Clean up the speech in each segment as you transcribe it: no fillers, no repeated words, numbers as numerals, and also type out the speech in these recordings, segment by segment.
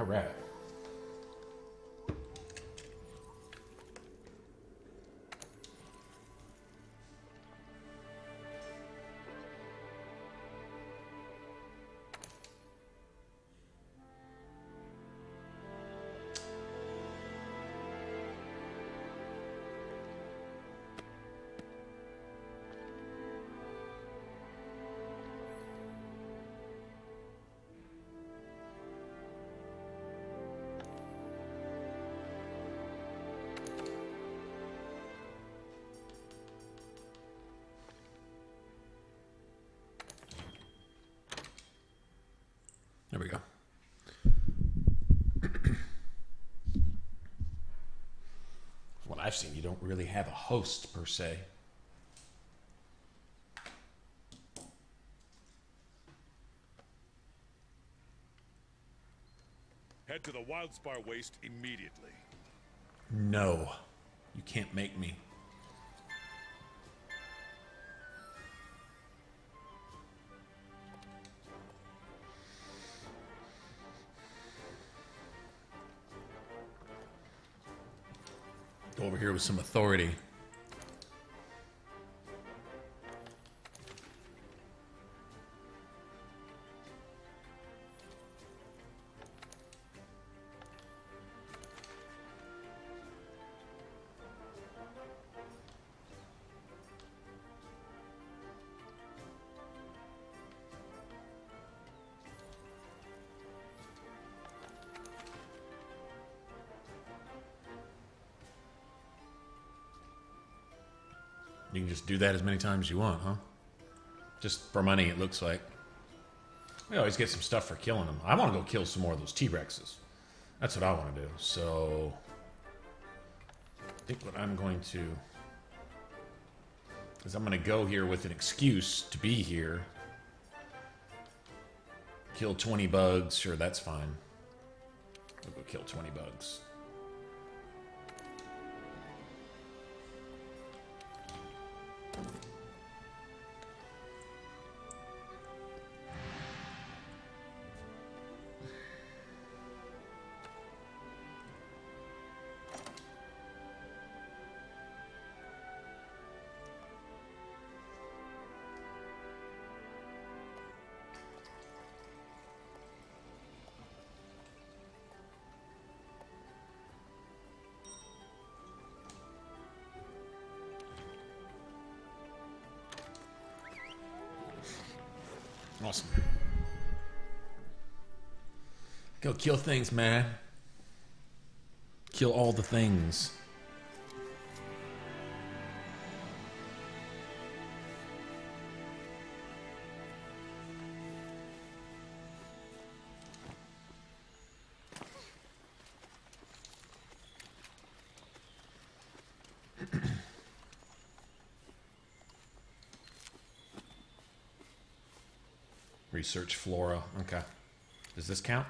All right. There we go. What I've seen, you don't really have a host per se. Head to the Wildspar Waste immediately. No, you can't make me. Go over here with some authority. You can just do that as many times as you want, huh? Just for money, it looks like. We always get some stuff for killing them. I want to go kill some more of those T-Rexes. That's what I want to do. So, I think what I'm going to is I'm going to go here with an excuse to be here. Kill 20 bugs. Sure, that's fine. We'll go kill 20 bugs. Awesome. Go kill things, man. Kill all the things. Research flora. Okay. Does this count?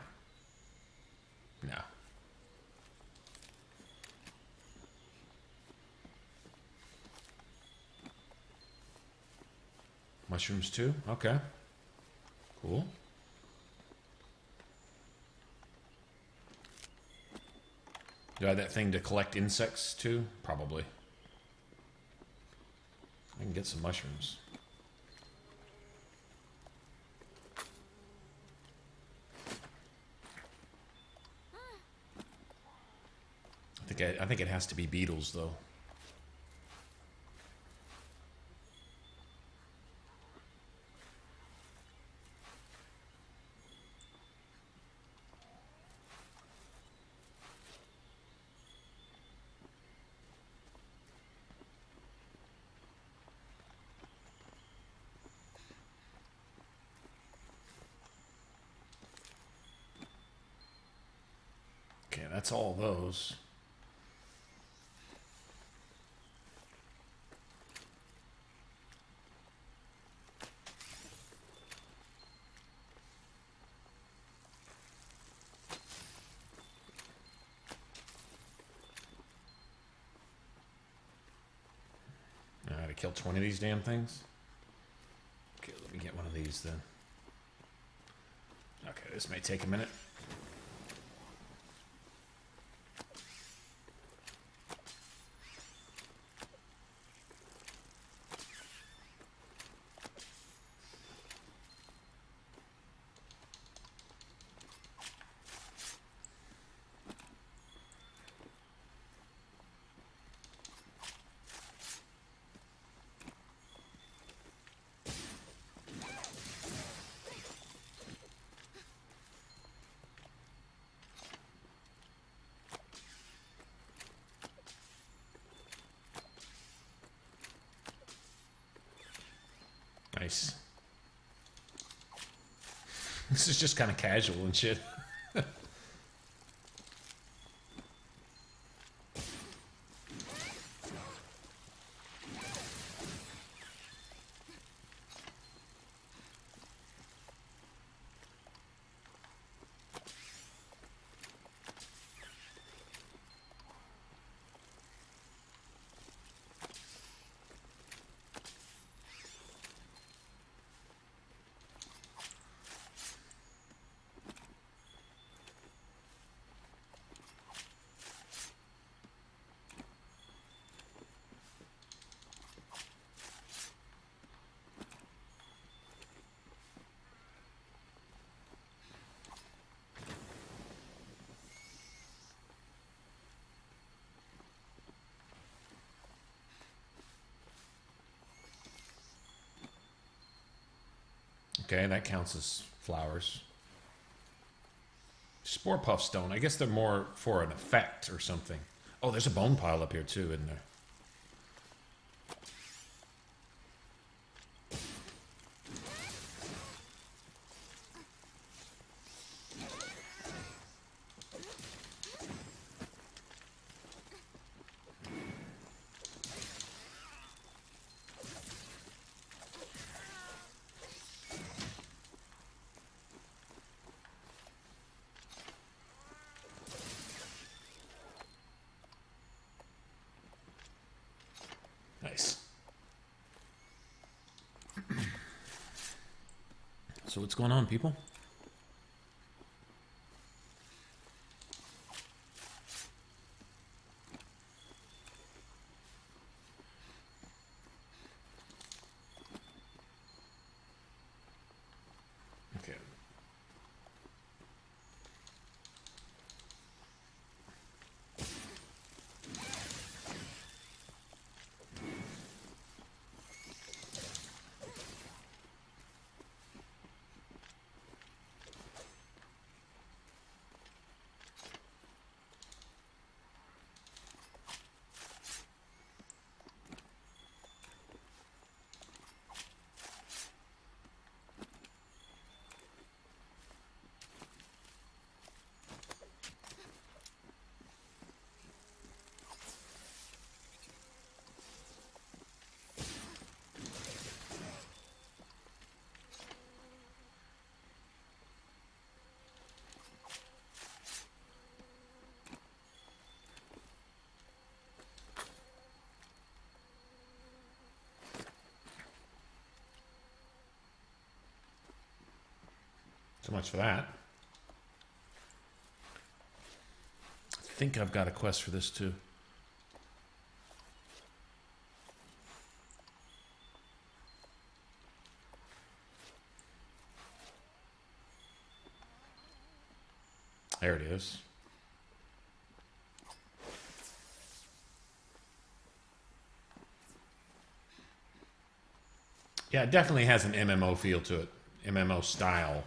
No. Mushrooms too? Okay. Cool. Do I have that thing to collect insects too? Probably. I can get some mushrooms. I think it has to be beetles, though. Okay, that's all those. Kill 20 of these damn things. Okay, let me get one of these then. Okay, this may take a minute. Nice. This is just kind of casual and shit. Okay, that counts as flowers. Spore puff stone. I guess they're more for an effect or something. Oh, there's a bone pile up here too, isn't there? Nice. So what's going on, people? Okay. So much for that. I think I've got a quest for this too. There it is. Yeah, it definitely has an MMO feel to it. MMO style.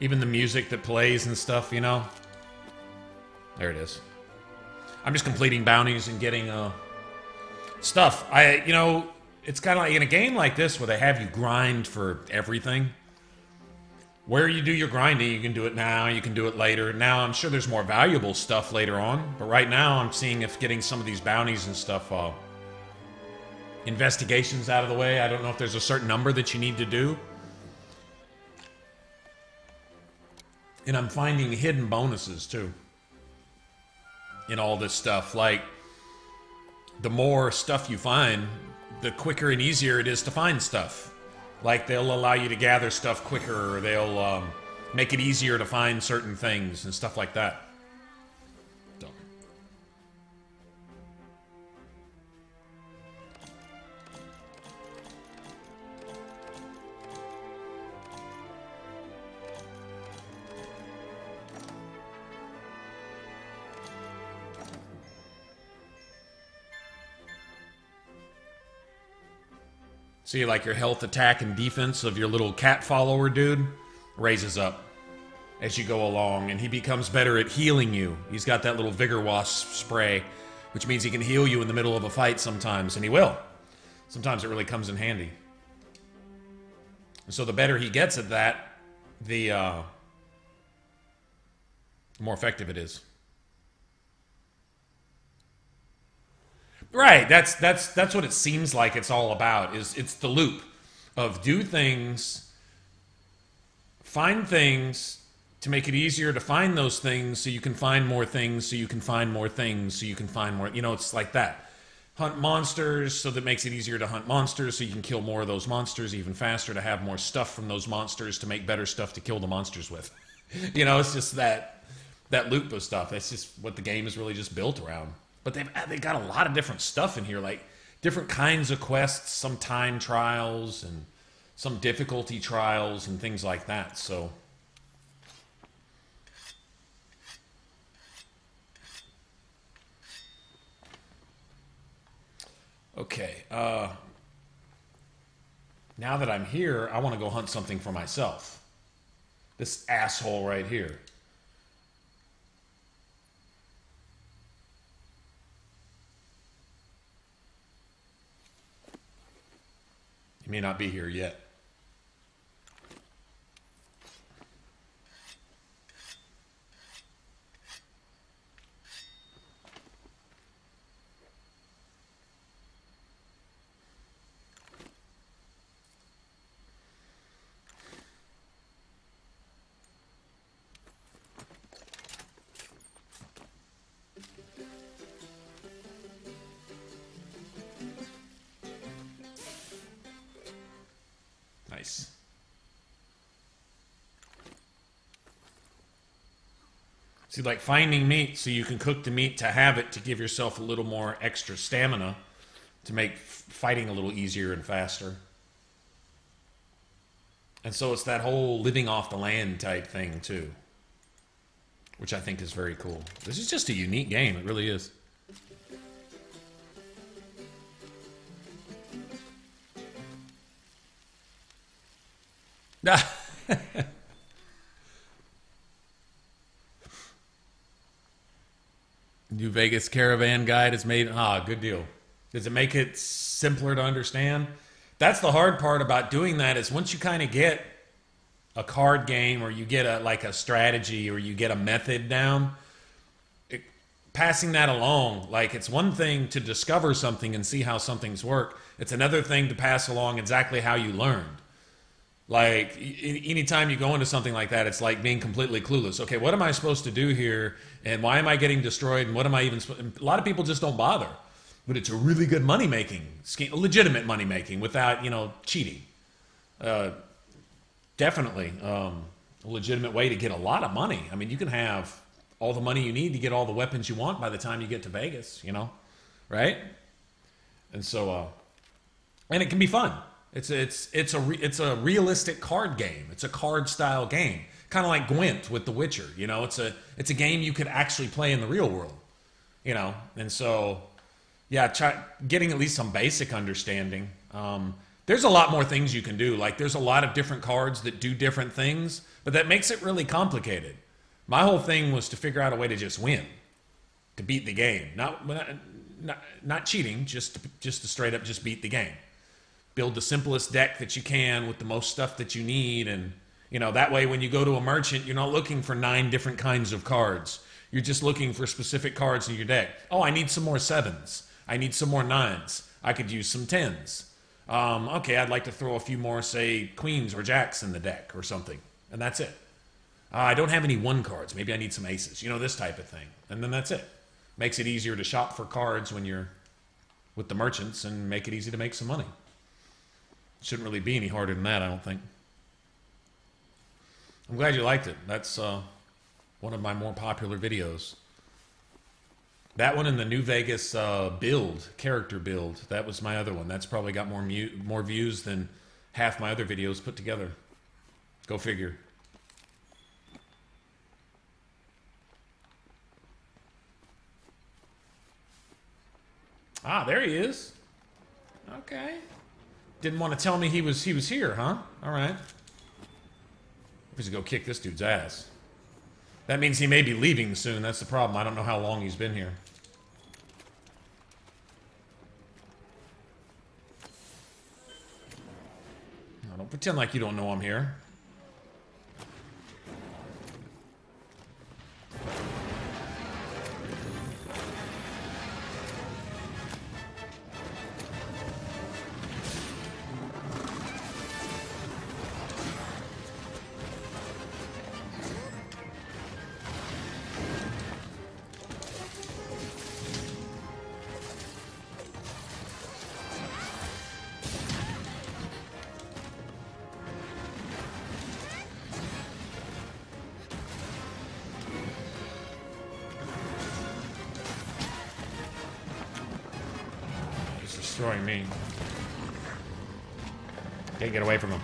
Even the music that plays and stuff, you know? There it is. I'm just completing bounties and getting stuff. You know, it's kind of like in a game like this where they have you grind for everything. Where you do your grinding, you can do it now, you can do it later. Now, I'm sure there's more valuable stuff later on, but right now I'm seeing if getting some of these bounties and stuff, investigations out of the way. I don't know if there's a certain number that you need to do. And I'm finding hidden bonuses, too, in all this stuff. Like, the more stuff you find, the quicker and easier it is to find stuff. Like, they'll allow you to gather stuff quicker, or they'll make it easier to find certain things and stuff like that. So. See, like your health, attack, and defense of your little cat follower dude raises up as you go along, and he becomes better at healing you. He's got that little Vigor Wasp spray, which means he can heal you in the middle of a fight sometimes, and he will. Sometimes it really comes in handy. And so the better he gets at that, the more effective it is. Right, that's what it seems like it's all about. It's the loop of do things, find things to make it easier to find those things so you can find more things, so you can find more things, so you can find more, you know, it's like that. Hunt monsters so that makes it easier to hunt monsters so you can kill more of those monsters even faster, to have more stuff from those monsters to make better stuff to kill the monsters with. You know, it's just that loop of stuff. That's just what the game is really just built around. But they've got a lot of different stuff in here, like different kinds of quests, some time trials and some difficulty trials and things like that. So okay, now that I'm here, I want to go hunt something for myself. This asshole right here. He may not be here yet. Nice. See, like finding meat so you can cook the meat to have it to give yourself a little more extra stamina to make fighting a little easier and faster. And so it's that whole living off the land type thing too, which I think is very cool. This is just a unique game. It really is. New Vegas Caravan Guide is made. Good deal. Does it make it simpler to understand? That's the hard part about doing that, is once you kind of get a card game, or you get a strategy, or you get a method down, passing that along, like, it's one thing to discover something and see how something's work. It's another thing to pass along exactly how you learned. Like, anytime you go into something like that, it's like being completely clueless. Okay, what am I supposed to do here? And why am I getting destroyed? And what am I even... A lot of people just don't bother. But it's a really good money-making scheme, legitimate money-making, without, you know, cheating. Definitely a legitimate way to get a lot of money. I mean, you can have all the money you need to get all the weapons you want by the time you get to Vegas, you know? Right? And so... and it can be fun. It's a realistic card game. It's a card style game, kind of like Gwent with The Witcher. You know, it's a game you could actually play in the real world. You know, and so yeah, getting at least some basic understanding. There's a lot more things you can do. Like, there's a lot of different cards that do different things, but that makes it really complicated. My whole thing was to figure out a way to just win, to beat the game, not cheating, just to straight up just beat the game. Build the simplest deck that you can with the most stuff that you need, and, you know, that way when you go to a merchant, you're not looking for 9 different kinds of cards. You're just looking for specific cards in your deck. Oh, I need some more 7s. I need some more 9s. I could use some 10s. Okay, I'd like to throw a few more, say, queens or jacks in the deck or something, and that's it. I don't have any 1 cards. Maybe I need some aces. You know, this type of thing. And then that's it. Makes it easier to shop for cards when you're with the merchants, and make it easy to make some money. Shouldn't really be any harder than that, I don't think. I'm glad you liked it. That's one of my more popular videos. That one and the New Vegas character build, that was my other one. That's probably got more views than half my other videos put together. Go figure. Ah, there he is. Okay. Didn't want to tell me he was here, huh? All right. We should go kick this dude's ass. That means he may be leaving soon. That's the problem. I don't know how long he's been here. No, don't pretend like you don't know I'm here. Destroying me. Can't get away from him.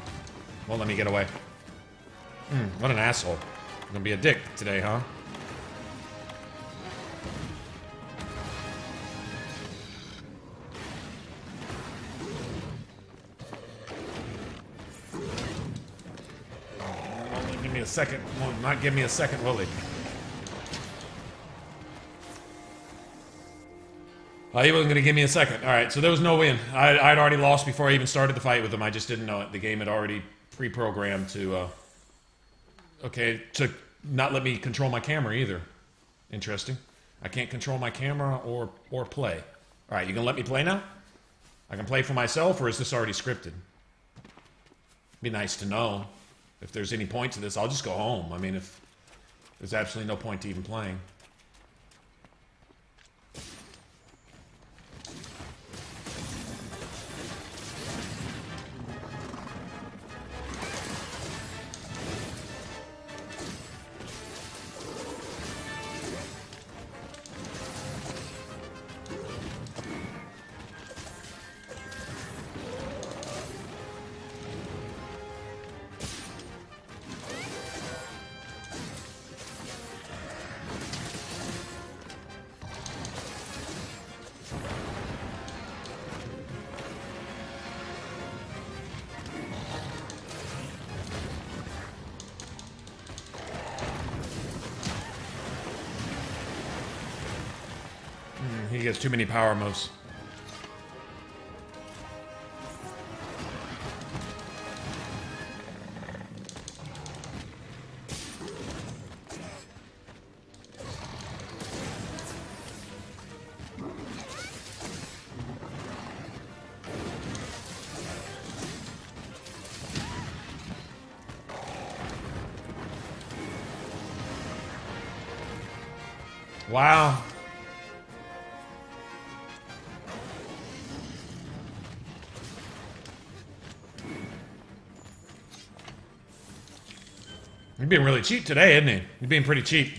Won't let me get away. What an asshole. I'm gonna be a dick today, huh? Won't give me a second. Will not give me a second, will he? He wasn't going to give me a second. All right, so there was no win. I'd already lost before I even started the fight with him. I just didn't know it. The game had already pre-programmed to, to not let me control my camera either. Interesting. I can't control my camera or play. All right, you going to let me play now? I can play for myself, or is this already scripted? Be nice to know. If there's any point to this, I'll just go home. I mean, if there's absolutely no point to even playing. He gets too many power moves. Wow. You're being really cheap today, isn't he? You're being pretty cheap.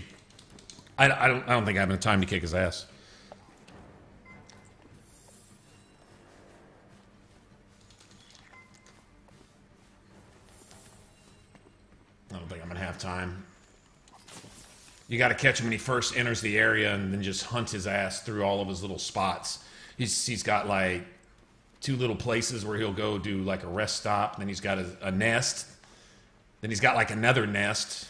I don't think I have enough time to kick his ass. I don't think I'm gonna have time. You got to catch him when he first enters the area, and then just hunt his ass through all of his little spots. He's got like 2 little places where he'll go do like a rest stop. Then he's got a nest. Then he's got like another nest.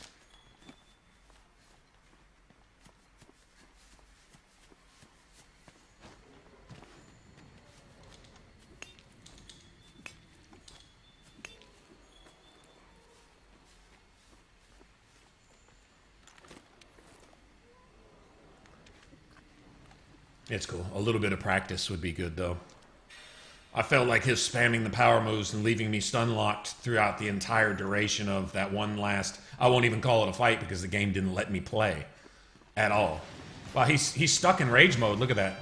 It's cool. A little bit of practice would be good, though. I felt like his spamming the power moves and leaving me stun locked throughout the entire duration of that one last... I won't even call it a fight because the game didn't let me play at all. Wow, he's stuck in rage mode. Look at that.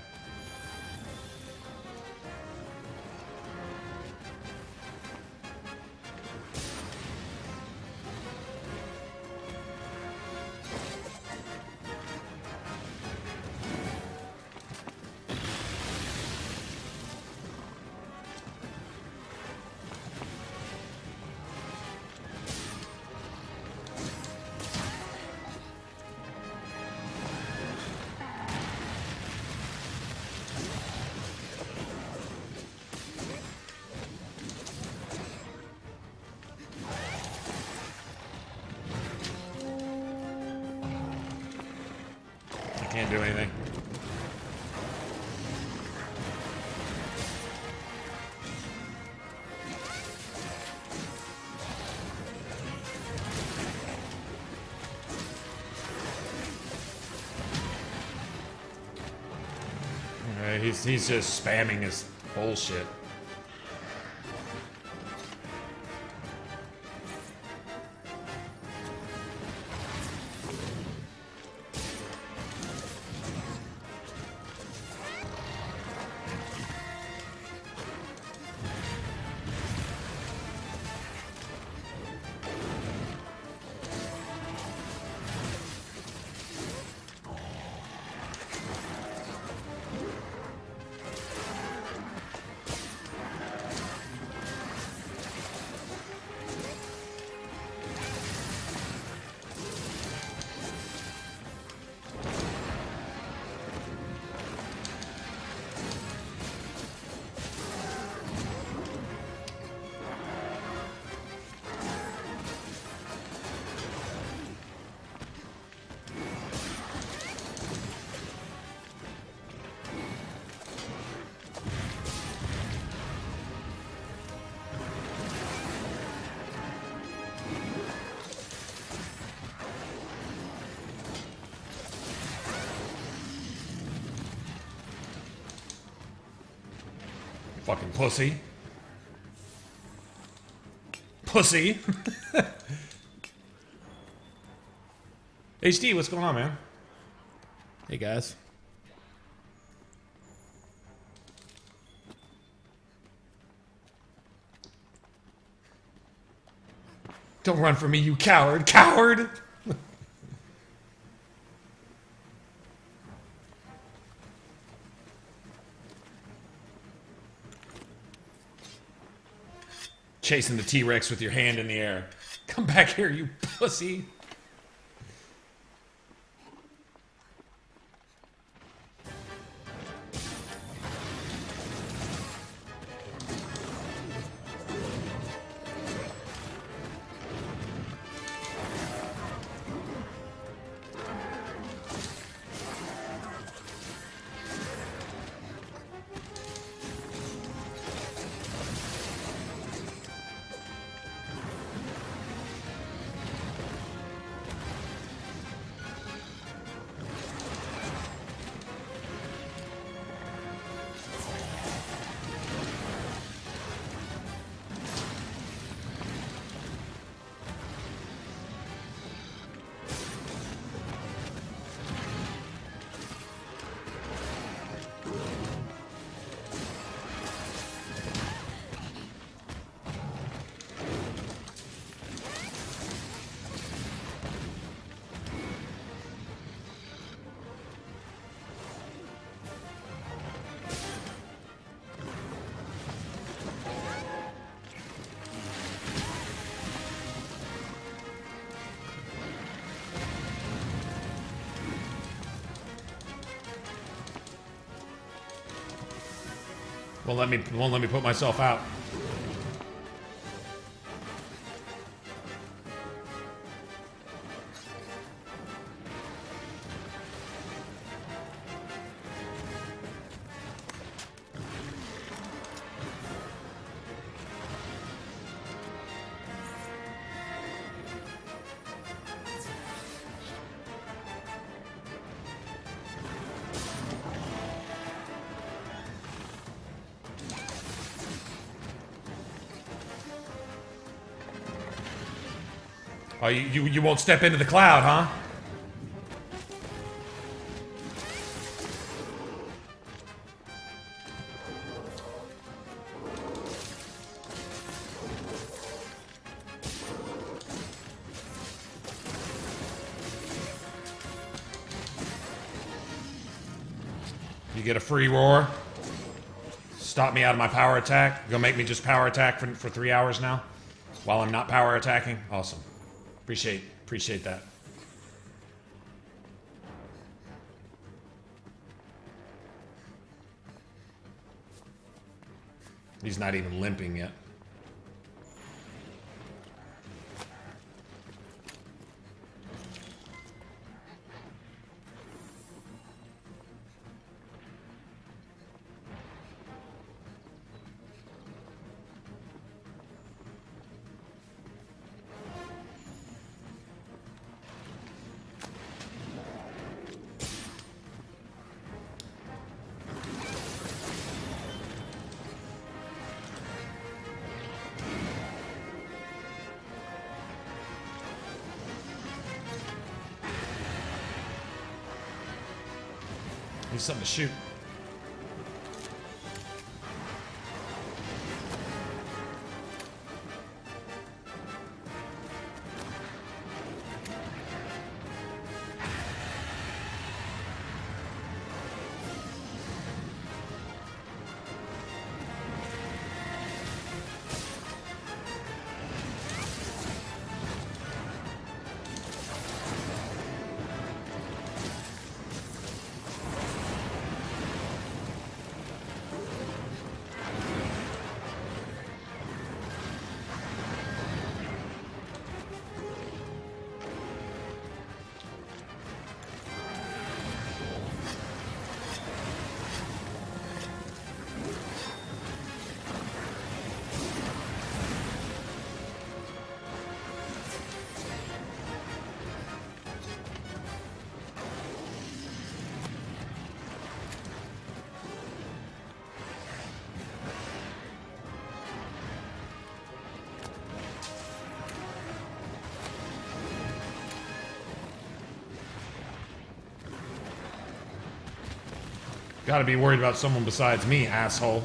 Can't do anything. Alright, he's just spamming his bullshit. Fucking pussy. Pussy. HD, what's going on, man? Hey, guys. Don't run from me, you coward. Coward! Chasing the T-Rex with your hand in the air. Come back here, you pussy. Won't let me put myself out. Oh, you won't step into the cloud, huh? You get a free roar. Stop me out of my power attack. You're gonna make me just power attack for 3 hours now? While I'm not power attacking? Awesome. Appreciate that. He's not even limping yet. He's something to shoot. Gotta be worried about someone besides me, asshole.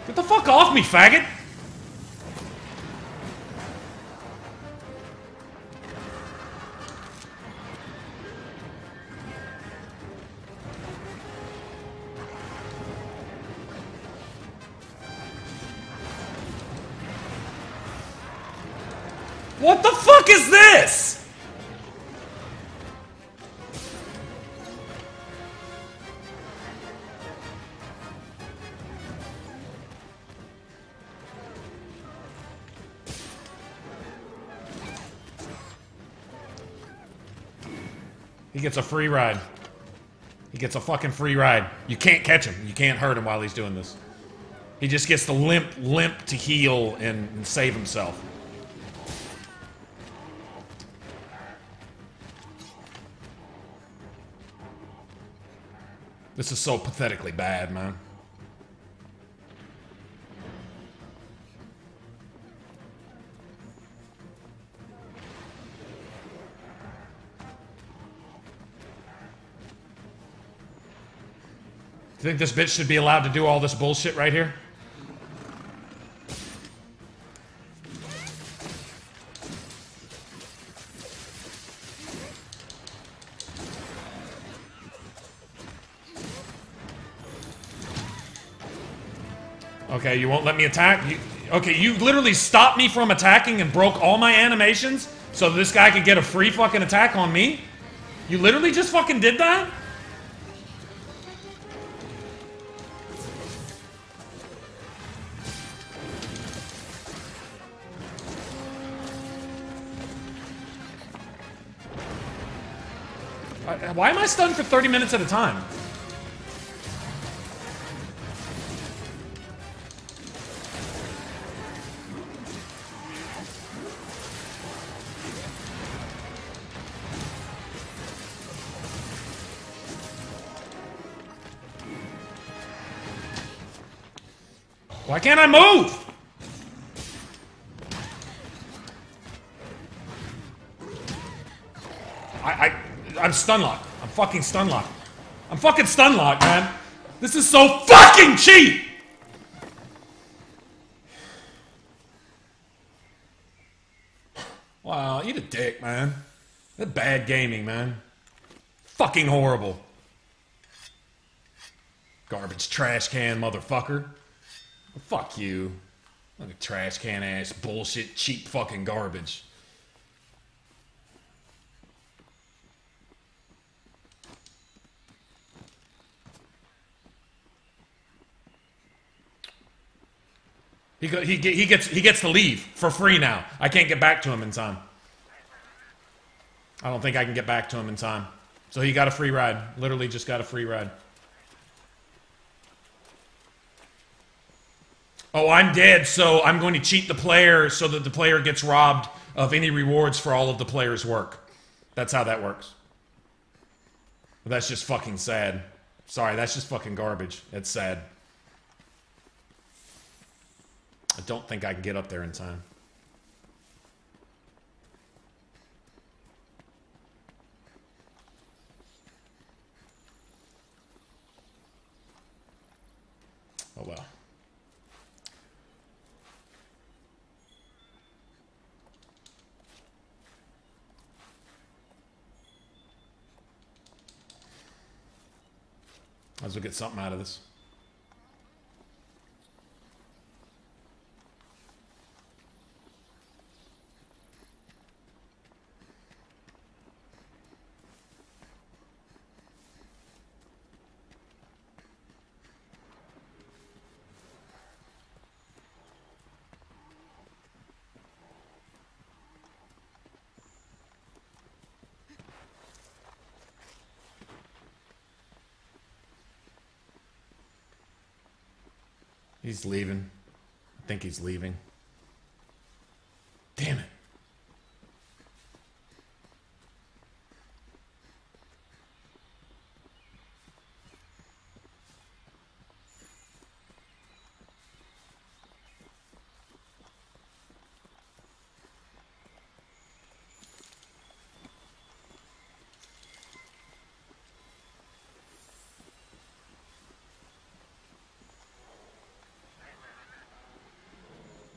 Get the fuck off me, faggot! What the fuck is this? He gets a free ride. He gets a fucking free ride. You can't catch him. You can't hurt him while he's doing this. He just gets to limp to heal and save himself. This is so pathetically bad, man. You think this bitch should be allowed to do all this bullshit right here? Okay, you won't let me attack? Okay, you literally stopped me from attacking and broke all my animations so this guy could get a free fucking attack on me? You literally just fucking did that? Why am I stunned for 30 minutes at a time? Why can't I move? I'm stun locked. I'm fucking stun locked. I'm fucking stun locked, man. This is so fucking cheap! Wow, eat a dick, man. That's bad gaming, man. Fucking horrible. Garbage trash can, motherfucker. Fuck you. Look at trash can ass bullshit, cheap fucking garbage. He gets to leave for free now. I can't get back to him in time. I don't think I can get back to him in time. So he got a free ride. Literally just got a free ride. Oh, I'm dead, so I'm going to cheat the player so that the player gets robbed of any rewards for all of the player's work. That's how that works. But that's just fucking sad. Sorry, that's just fucking garbage. It's sad. I don't think I can get up there in time. Oh well. Might as well get something out of this. He's leaving. I think he's leaving. Damn it.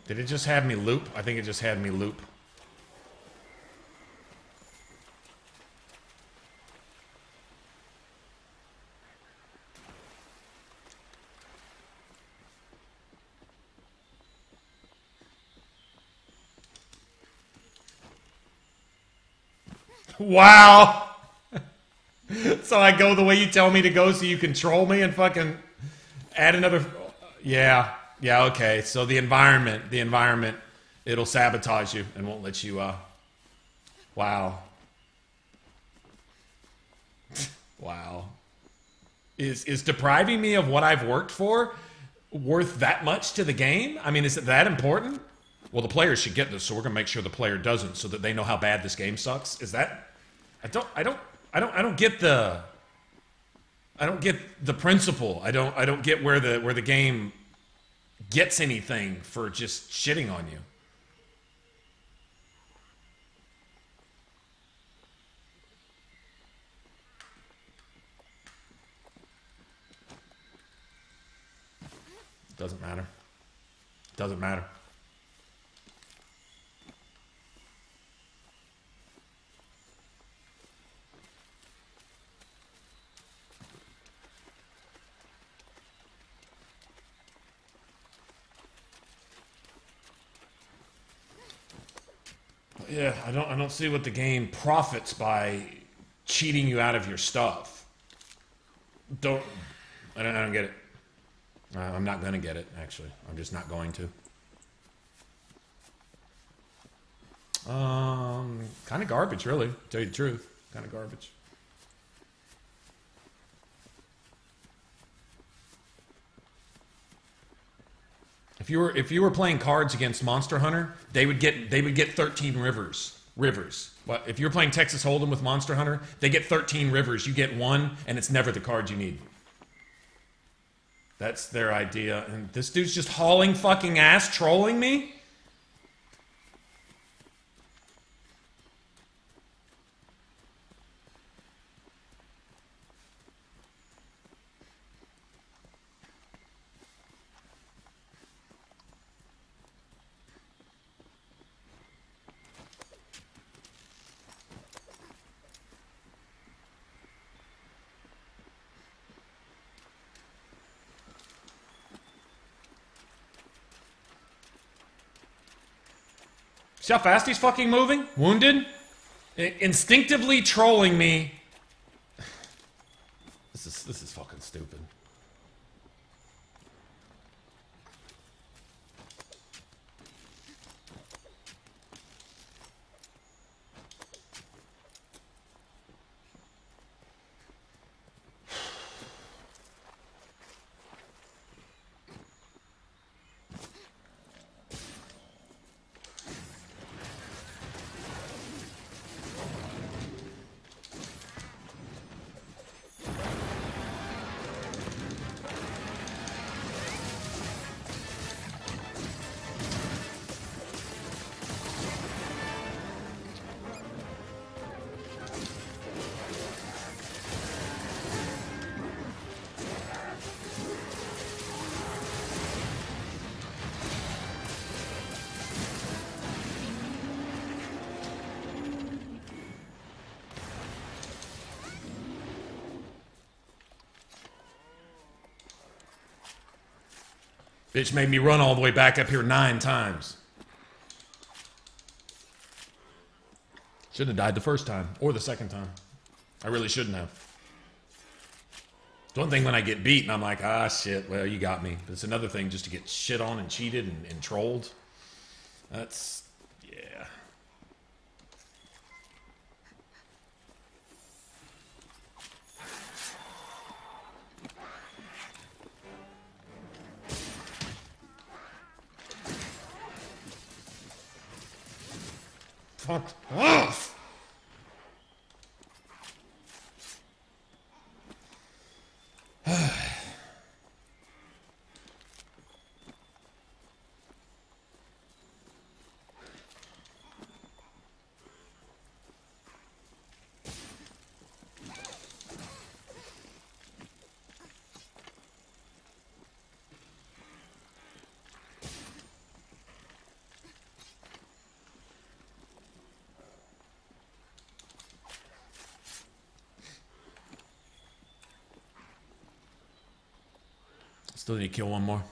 Did it just have me loop? I think it just had me loop. Wow! So I go the way you tell me to go so you control me and fucking add another... Yeah. Yeah, okay. So the environment, it'll sabotage you and won't let you, wow. Wow. Is depriving me of what I've worked for worth that much to the game? I mean, is it that important? Well, the players should get this, so we're gonna make sure the player doesn't, so that they know how bad this game sucks. Is that... I don't get the principle. I don't get where the game gets anything for just shitting on you. Doesn't matter. Doesn't matter. Yeah, I don't see what the game profits by cheating you out of your stuff. I don't get it. I'm not gonna get it, actually. I'm just not going to. Kind of garbage, really. To tell you the truth, kind of garbage. If you were playing cards against Monster Hunter, they would get 13 rivers. But if you're playing Texas Hold'em with Monster Hunter, they get 13 rivers. You get one, and it's never the card you need. That's their idea. And this dude's just hauling fucking ass, trolling me? See how fast he's fucking moving? Wounded? Instinctively trolling me. This is fucking stupid. Bitch made me run all the way back up here 9 times. Shouldn't have died the first time. Or the second time. I really shouldn't have. It's one thing when I get beat and I'm like, ah, shit, well, you got me. But it's another thing just to get shit on and cheated and trolled. That's, yeah. Fuck off! Still need to kill one more.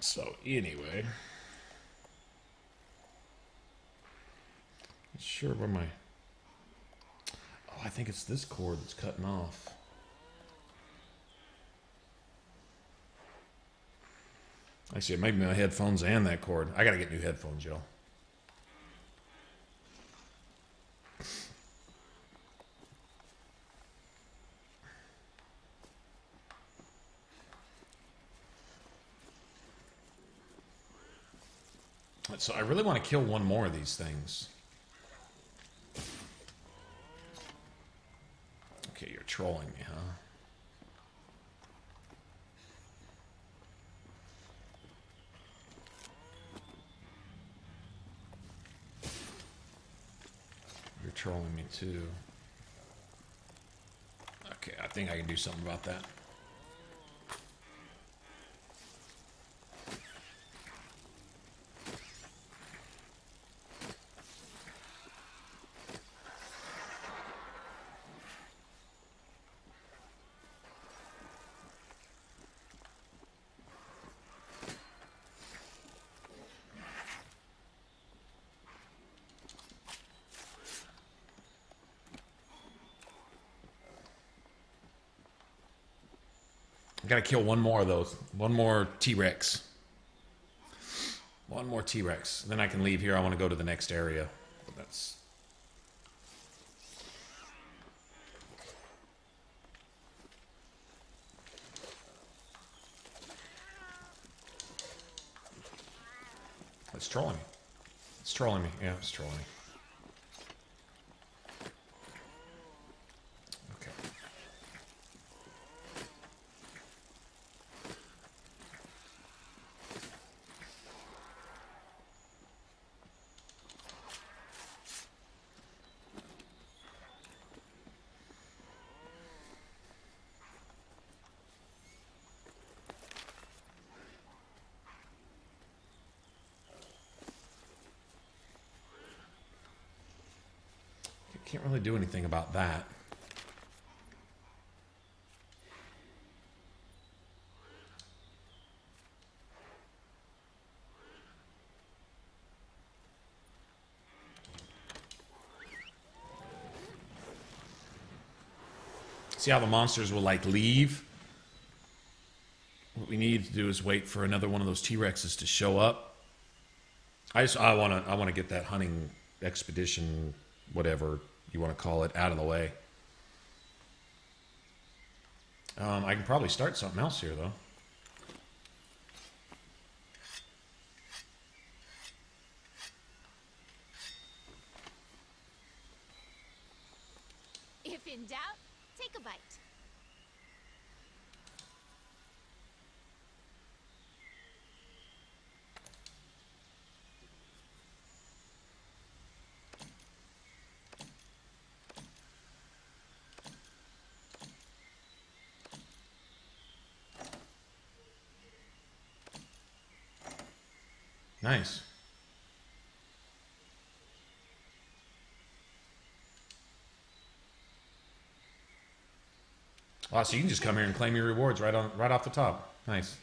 So anyway, not sure where my, oh, I think it's this cord that's cutting off. Actually, it might be my headphones and that cord. I gotta get new headphones, y'all. So I really want to kill one more of these things. Okay, you're trolling me, huh? You're trolling me too. Okay, I think I can do something about that. I gotta kill one more of those. One more T-Rex. One more T-Rex. Then I can leave here. I want to go to the next area. But that's... It's trolling me. It's trolling me. Yeah, it's trolling me. Can't really do anything about that. See how the monsters will like leave? What we need to do is wait for another one of those T-Rexes to show up. I want to get that hunting expedition, whatever you want to call it, out of the way. I can probably start something else here, though. If in doubt, take a bite. Nice. Oh, so you can just come here and claim your rewards right off the top. Nice.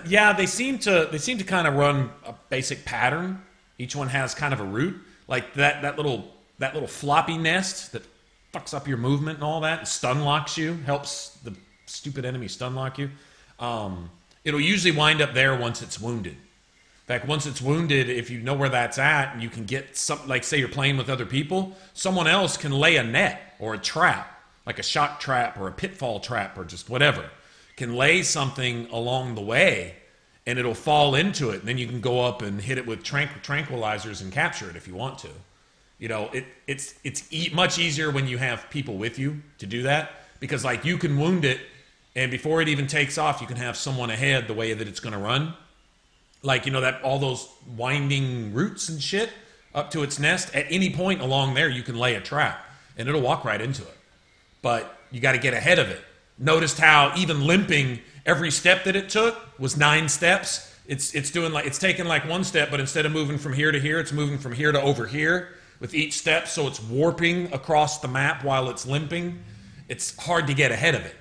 Yeah, they seem to kind of run a basic pattern. Each one has kind of a route, like that little floppy nest that fucks up your movement and all that, and stun locks you, helps the stupid enemy stun lock you. It'll usually wind up there once it's wounded. In fact, once it's wounded, if you know where that's at, and you can get something, like say you're playing with other people, someone else can lay a net or a trap, like a shock trap or a pitfall trap or just whatever, can lay something along the way, and it'll fall into it. And then you can go up and hit it with tranquilizers and capture it if you want to. You know, it's much easier when you have people with you to do that, because like you can wound it, and before it even takes off, you can have someone ahead the way that it's going to run. Like, you know, that all those winding routes and shit up to its nest. At any point along there, you can lay a trap, and it'll walk right into it. But you got to get ahead of it. Noticed how even limping, every step that it took was 9 steps. It's taking like 1 step, but instead of moving from here to here, it's moving from here to over here with each step, so it's warping across the map while it's limping. It's hard to get ahead of it.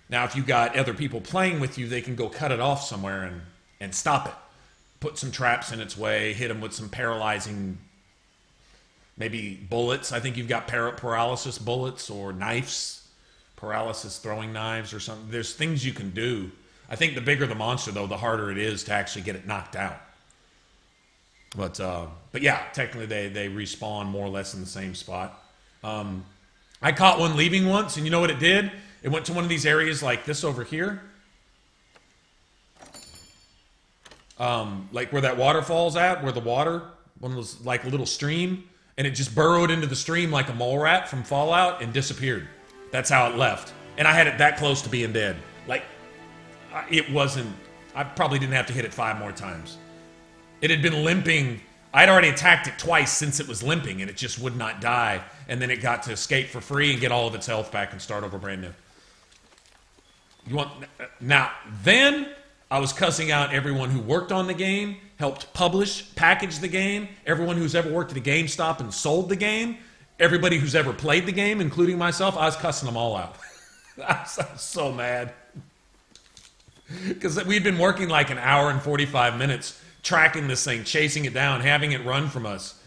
Now, if you got other people playing with you, they can go cut it off somewhere and stop it. Put some traps in its way, hit them with some paralyzing, maybe bullets. I think you've got paralysis bullets or knives. Paralysis throwing knives or something. There's things you can do. I think the bigger the monster, though, the harder it is to actually get it knocked out. But yeah, technically they respawn more or less in the same spot. I caught one leaving once, and you know what it did? It went to one of these areas like this over here. Like where that waterfall's at, where the water, one of those, like a little stream, and it just burrowed into the stream like a mole rat from Fallout and disappeared. That's how it left. And I had it that close to being dead. Like, it wasn't... I probably didn't have to hit it 5 more times. It had been limping. I'd already attacked it twice since it was limping, and it just would not die. And then it got to escape for free and get all of its health back and start over brand new. You want... Now, then, I was cussing out everyone who worked on the game, helped publish, package the game, everyone who's ever worked at a GameStop and sold the game, everybody who's ever played the game, including myself. I was cussing them all out. I was so mad. Because we'd been working like an hour and 45 minutes tracking this thing, chasing it down, having it run from us,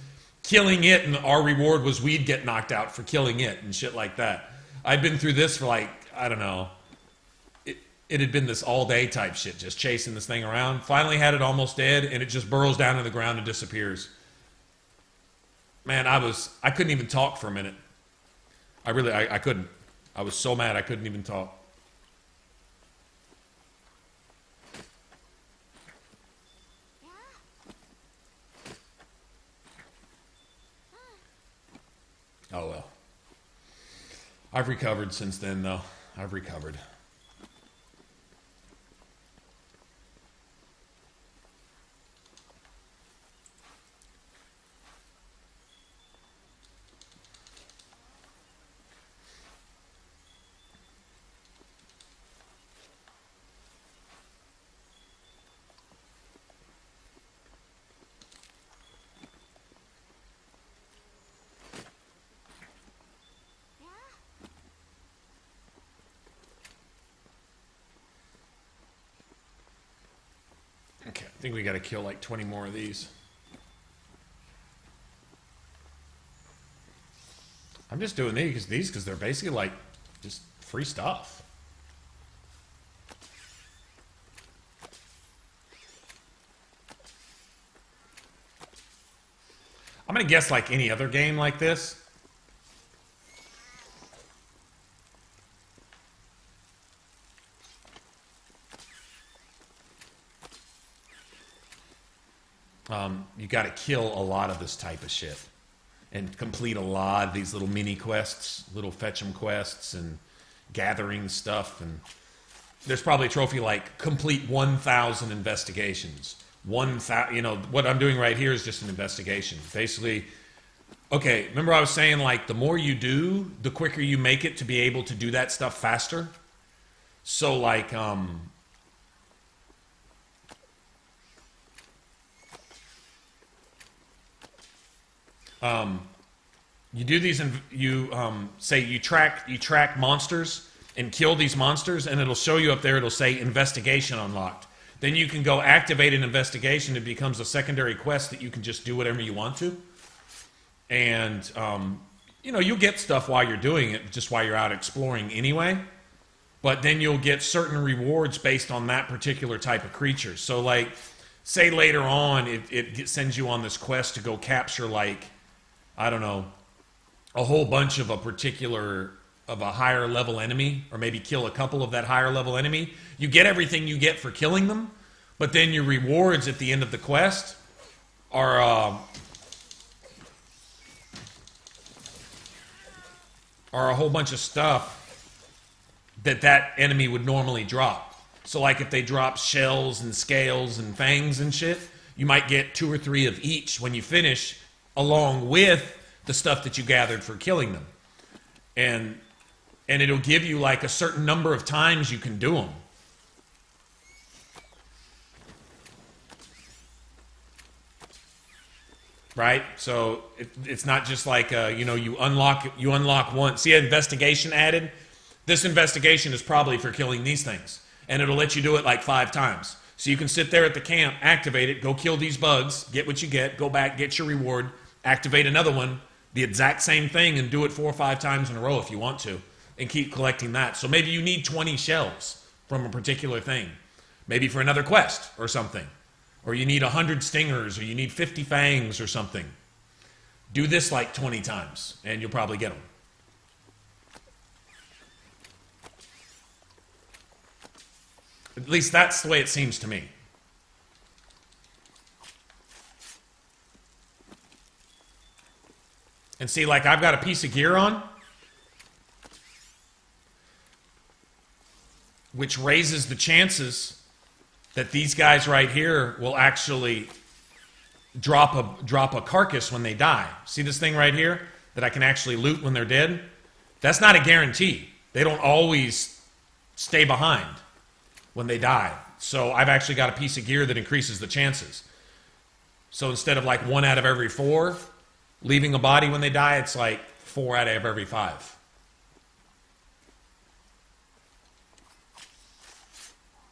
killing it, and our reward was we'd get knocked out for killing it and shit like that. I'd been through this for like, I don't know. It had been this all-day type shit, just chasing this thing around. Finally had it almost dead, and it just burrows down to the ground and disappears. Man, I couldn't even talk for a minute. I couldn't. I was so mad I couldn't even talk. Oh well. I've recovered since then, though. I've recovered. Okay, I think we got to kill like 20 more of these. I'm just doing these because they're basically like just free stuff. I'm going to guess like any other game like this. You got to kill a lot of this type of shit and complete a lot of these little mini quests, little fetch 'em quests and gathering stuff and there's probably a trophy like complete 1,000 investigations. 1,000, you know, what I'm doing right here is just an investigation. Basically, okay, remember I was saying like the more you do, the quicker you make it to be able to do that stuff faster. So like, you do these, and you say you track monsters and kill these monsters, and it'll show you up there. It'll say investigation unlocked. Then you can go activate an investigation. It becomes a secondary quest that you can just do whatever you want to. And you know, you'll get stuff while you're doing it, just while you're out exploring anyway. But then you'll get certain rewards based on that particular type of creature. So like, say later on, it sends you on this quest to go capture like, I don't know, a whole bunch of a higher level enemy, or maybe kill a couple of that higher level enemy. You get everything you get for killing them, but then your rewards at the end of the quest are a whole bunch of stuff that enemy would normally drop. So like if they drop shells and scales and fangs and shit, you might get 2 or 3 of each when you finish, along with the stuff that you gathered for killing them. And it'll give you like a certain number of times you can do them. Right? So it's not just like, you know, you unlock one. See, investigation added? This investigation is probably for killing these things. And it'll let you do it like 5 times. So you can sit there at the camp, activate it, go kill these bugs, get what you get, go back, get your reward, activate another one, the exact same thing, and do it 4 or 5 times in a row if you want to, and keep collecting that. So maybe you need 20 shells from a particular thing, maybe for another quest or something, or you need 100 stingers, or you need 50 fangs or something. Do this like 20 times, and you'll probably get them. At least that's the way it seems to me. And see, like, I've got a piece of gear on, which raises the chances that these guys right here will actually drop a carcass when they die. See this thing right here that I can actually loot when they're dead? That's not a guarantee. They don't always stay behind when they die. So I've actually got a piece of gear that increases the chances. So instead of like 1 out of every 4 leaving a body when they die, it's like 4 out of every 5.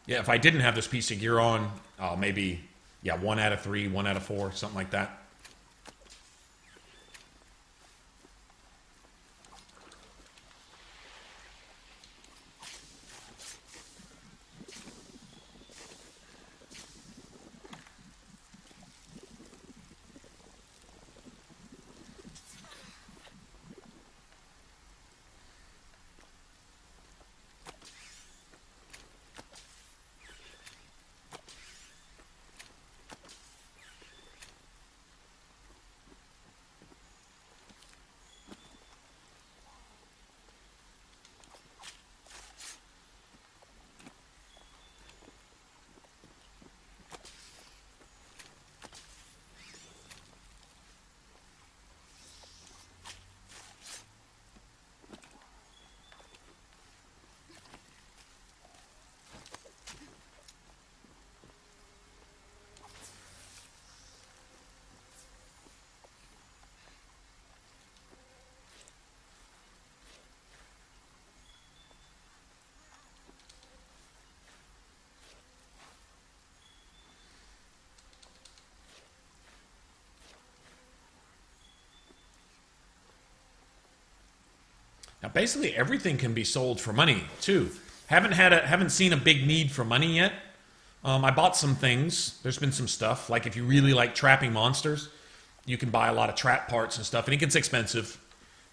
Yeah, if I didn't have this piece of gear on, maybe, yeah, 1 out of 3, 1 out of 4, something like that. Now, basically, everything can be sold for money too. Haven't seen a big need for money yet. I bought some things. There's been some stuff. Like if you really like trapping monsters, you can buy a lot of trap parts and stuff, and it gets expensive.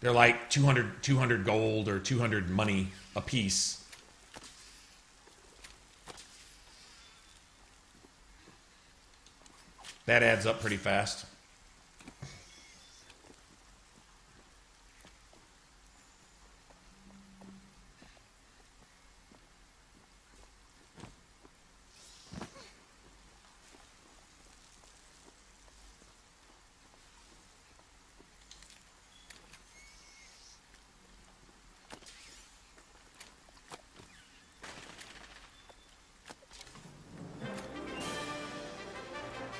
They're like 200 gold or 200 money a piece. That adds up pretty fast.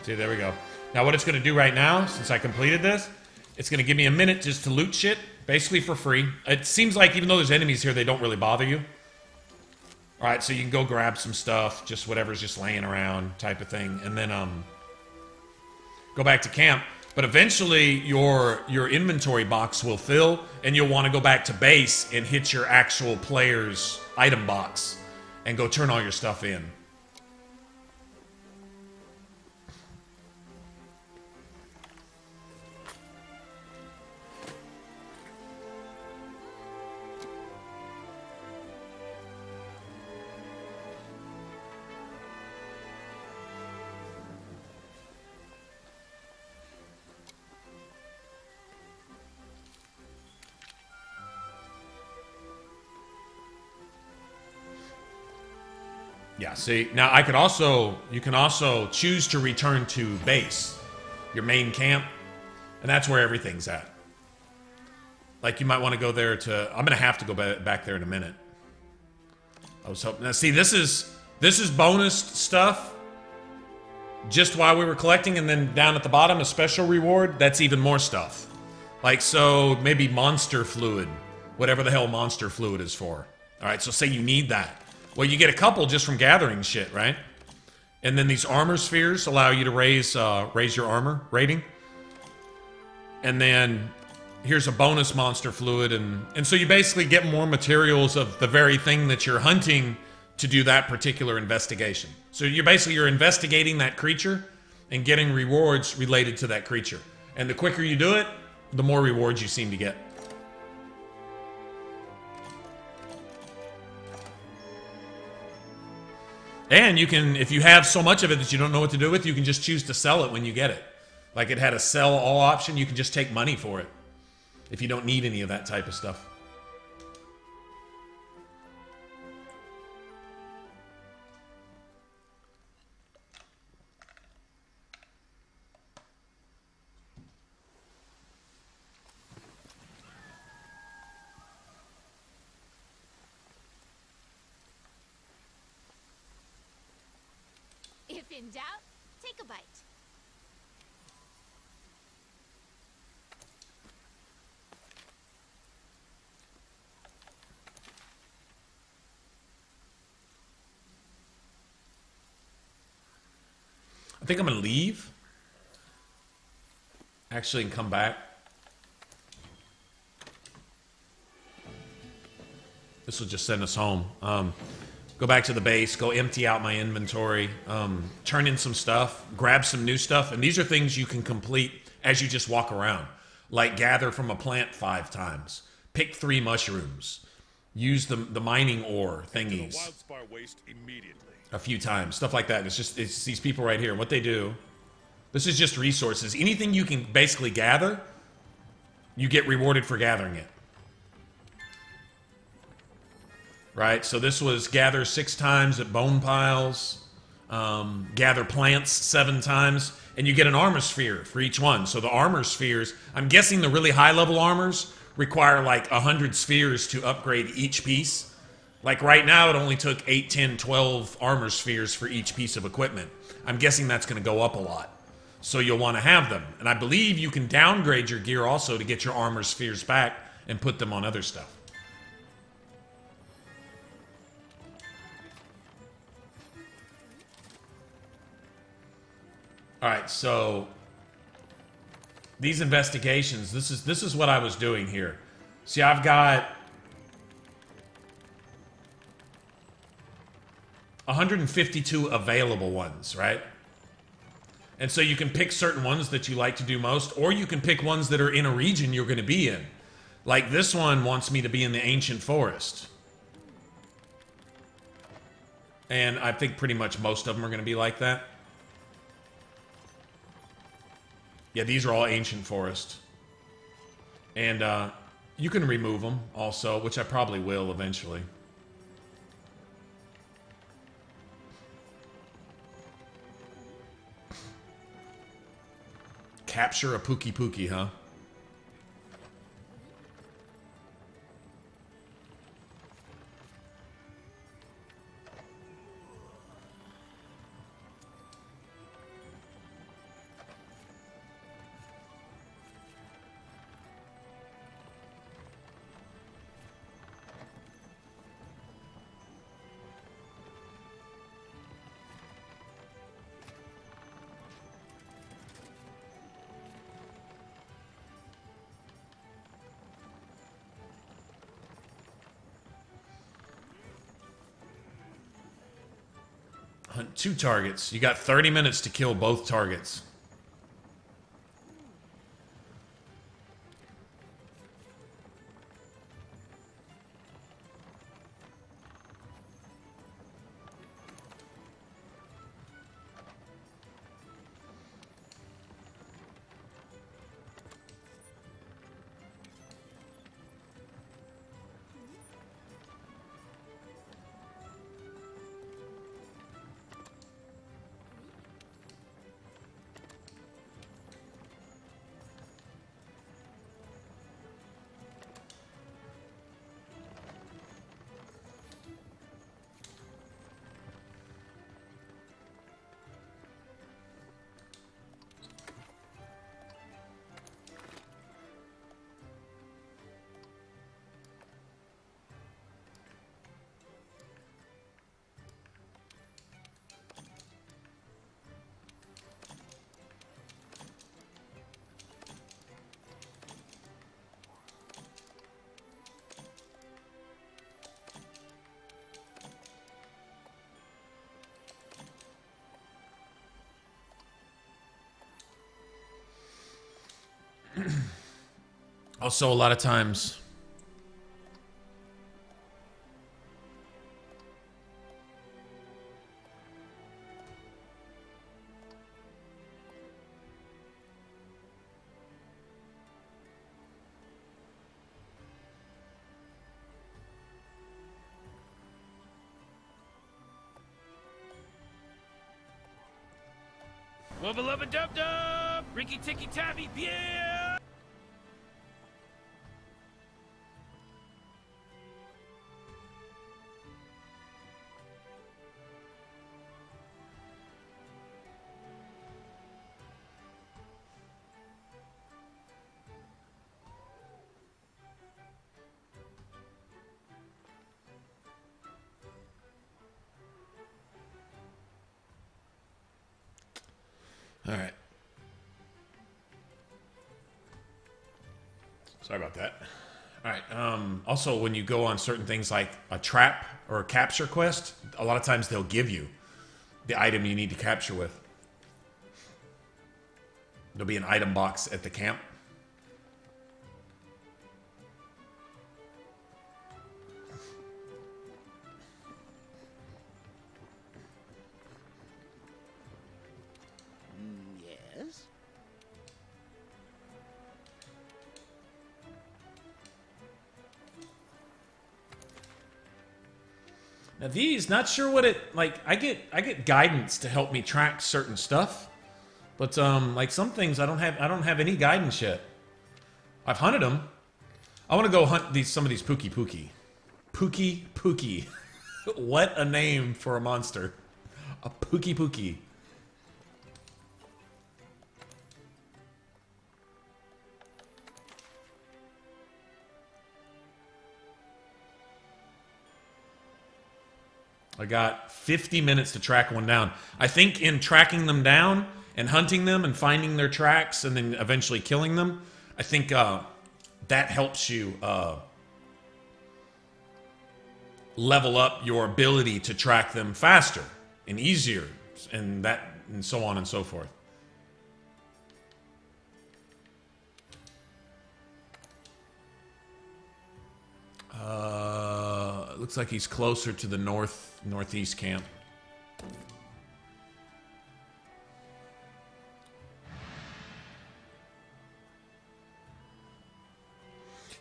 See, there we go. Now what it's going to do right now, since I completed this, it's going to give me a minute just to loot shit, basically for free. It seems like even though there's enemies here, they don't really bother you. Alright, so you can go grab some stuff, just whatever's just laying around type of thing, and then go back to camp. But eventually your inventory box will fill, and you'll want to go back to base and hit your actual player's item box and go turn all your stuff in. Yeah, see, now I could also, you can also choose to return to base, your main camp, and that's where everything's at. Like, you might want to go there to, I'm going to have to go back there in a minute. I was hoping, now see, this is bonus stuff, just while we were collecting, and then down at the bottom, a special reward, that's even more stuff. Like, so, maybe monster fluid, whatever the hell monster fluid is for. Alright, so say you need that. Well, you get a couple just from gathering shit, right? And then these armor spheres allow you to raise your armor rating. And then here's a bonus monster fluid, and so you basically get more materials of the very thing that you're hunting to do that particular investigation. So you're investigating that creature and getting rewards related to that creature. And the quicker you do it, the more rewards you seem to get. And you can, if you have so much of it that you don't know what to do with, you can just choose to sell it when you get it. Like it had a sell all option, you can just take money for it. If you don't need any of that type of stuff. If in doubt, take a bite. I think I'm gonna leave. Actually, and come back. This will just send us home. Go back to the base, go empty out my inventory, turn in some stuff, grab some new stuff, and these are things you can complete as you just walk around. Like gather from a plant 5 times, pick 3 mushrooms, use the mining ore thingies a few times, stuff like that. It's these people right here. What they do, this is just resources. Anything you can basically gather, you get rewarded for gathering it. Right, so this was gather 6 times at bone piles, gather plants 7 times, and you get an armor sphere for each one. So the armor spheres, I'm guessing the really high level armors require like 100 spheres to upgrade each piece. Like right now it only took 8, 10, 12 armor spheres for each piece of equipment. I'm guessing that's going to go up a lot. So you'll want to have them. And I believe you can downgrade your gear also to get your armor spheres back and put them on other stuff. Alright, so these investigations, this is what I was doing here. See, I've got 152 available ones, right? And so you can pick certain ones that you like to do most, or you can pick ones that are in a region you're going to be in. Like this one wants me to be in the ancient forest. And I think pretty much most of them are going to be like that. Yeah, these are all ancient forest. And you can remove them also, which I probably will eventually. Capture a Pookie Pookie, huh? 2 targets. You got 30 minutes to kill both targets. Also, a lot of times... Wubba lubba dub dub! Ricky ticky tappy, yeah! All right. Sorry about that. All right. Also, when you go on certain things like a trap or a capture quest, a lot of times they'll give you the item you need to capture with. There'll be an item box at the camp. Yes? Now these, not sure what it like. I get guidance to help me track certain stuff, but like some things I don't have any guidance yet. I've hunted them. I want to go hunt some of these Pookie. What a name for a monster, a Pookie. I got 50 minutes to track one down. I think in tracking them down and hunting them and finding their tracks and then eventually killing them, I think that helps you level up your ability to track them faster and easier and so on and so forth. Looks like he's closer to the northeast camp.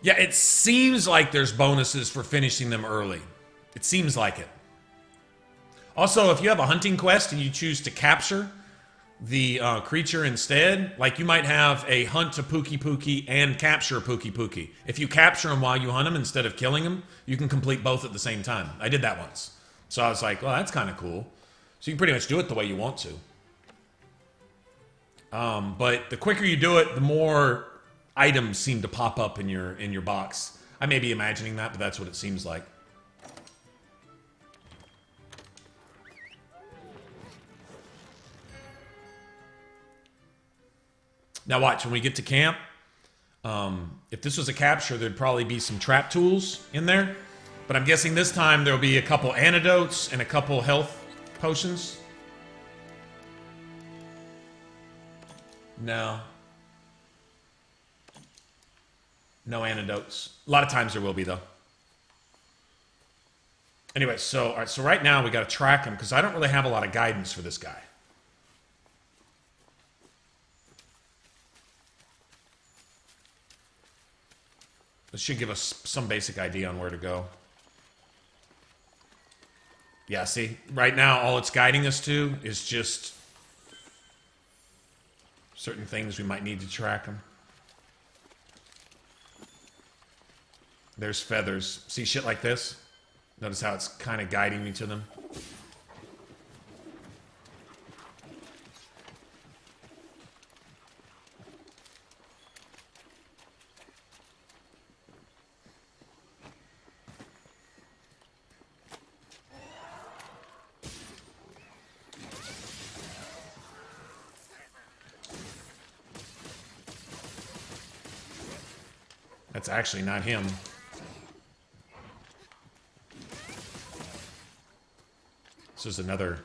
Yeah, it seems like there's bonuses for finishing them early. It seems like it. Also, if you have a hunting quest and you choose to capture the creature instead, like you might have a hunt a Pookie and capture a Pookie. If you capture him while you hunt him instead of killing him, you can complete both at the same time. I did that once. So I was like, well, that's kind of cool. So you can pretty much do it the way you want to. But the quicker you do it, the more items seem to pop up in your box. I may be imagining that, but that's what it seems like. Now watch, when we get to camp, if this was a capture, there'd probably be some trap tools in there. But I'm guessing this time there'll be a couple antidotes and a couple health potions. No. No antidotes. A lot of times there will be, though. Anyway, so, all right, so right now we got to track him because I don't really have a lot of guidance for this guy. This should give us some basic idea on where to go. Yeah, see, right now all it's guiding us to is just certain things we might need to track him. There's feathers. See shit like this? Notice how it's kind of guiding me to them. That's actually not him. This is another...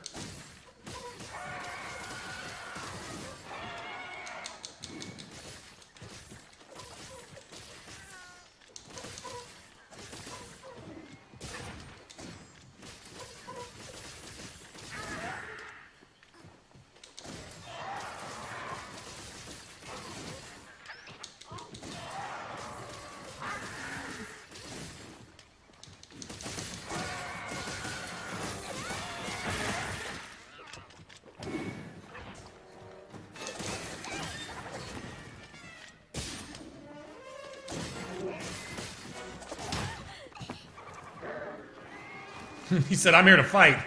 He said, I'm here to fight.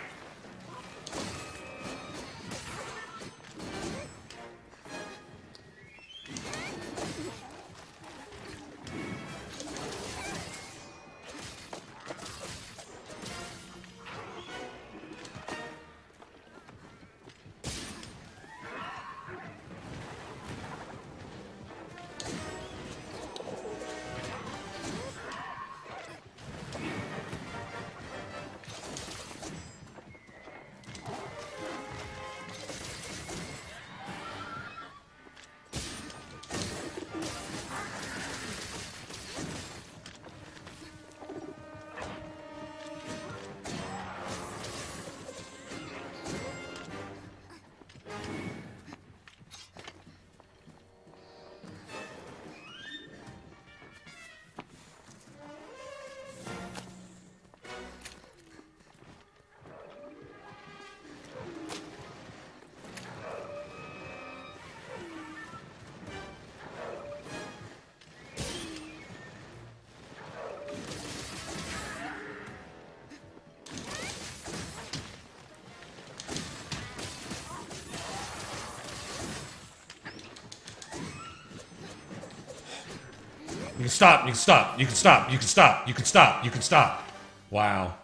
You can stop, you can stop, you can stop, you can stop, you can stop, you can stop. Wow.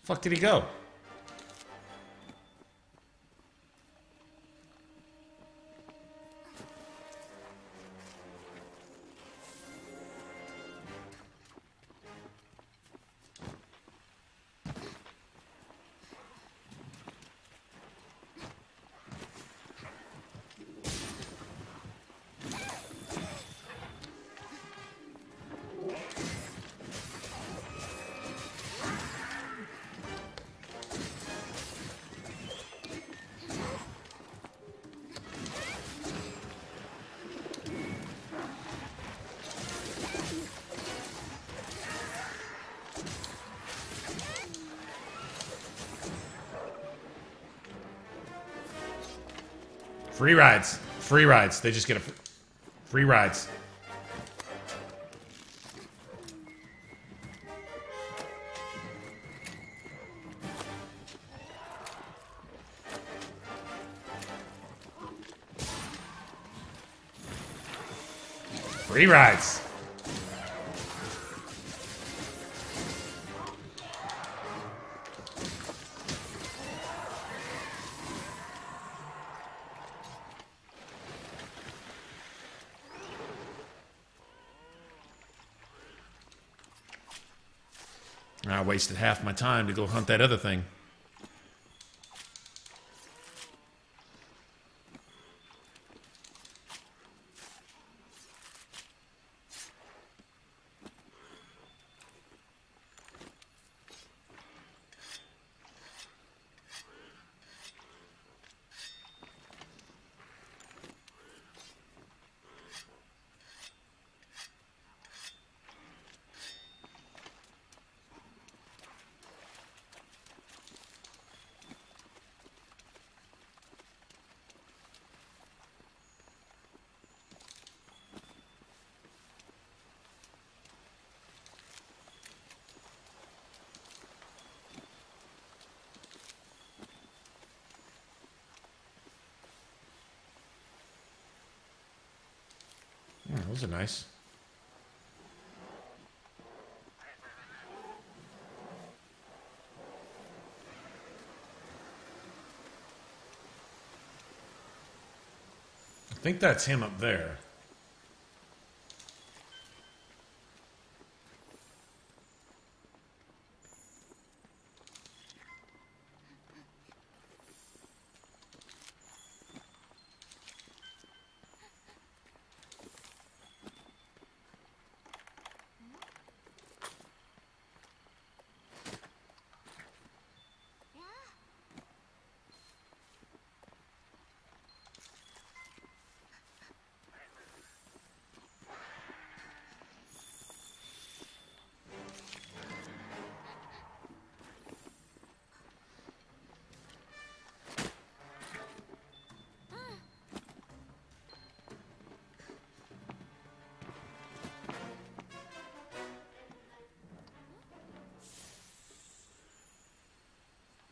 Fuck did he go? Free rides. Free rides. They just get a free rides. Free rides. I wasted half my time to go hunt that other thing. Those are nice. I think that's him up there.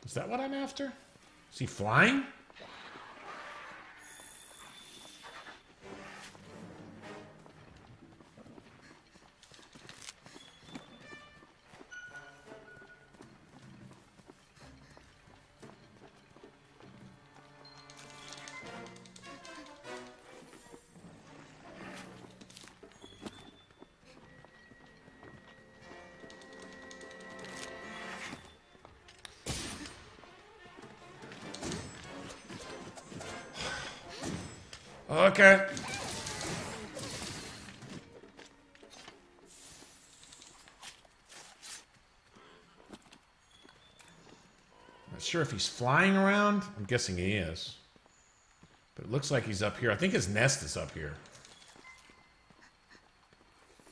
Is that what I'm after? Is he flying? Okay. Not sure if he's flying around. I'm guessing he is. But it looks like he's up here. I think his nest is up here.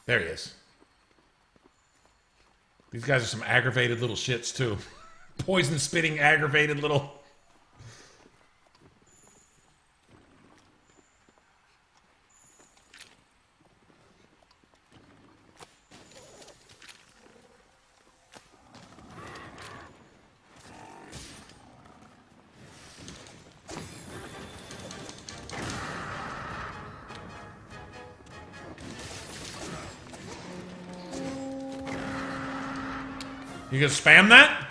There he is. These guys are some aggravated little shits, too. Poison-spitting, aggravated little... You gonna spam that?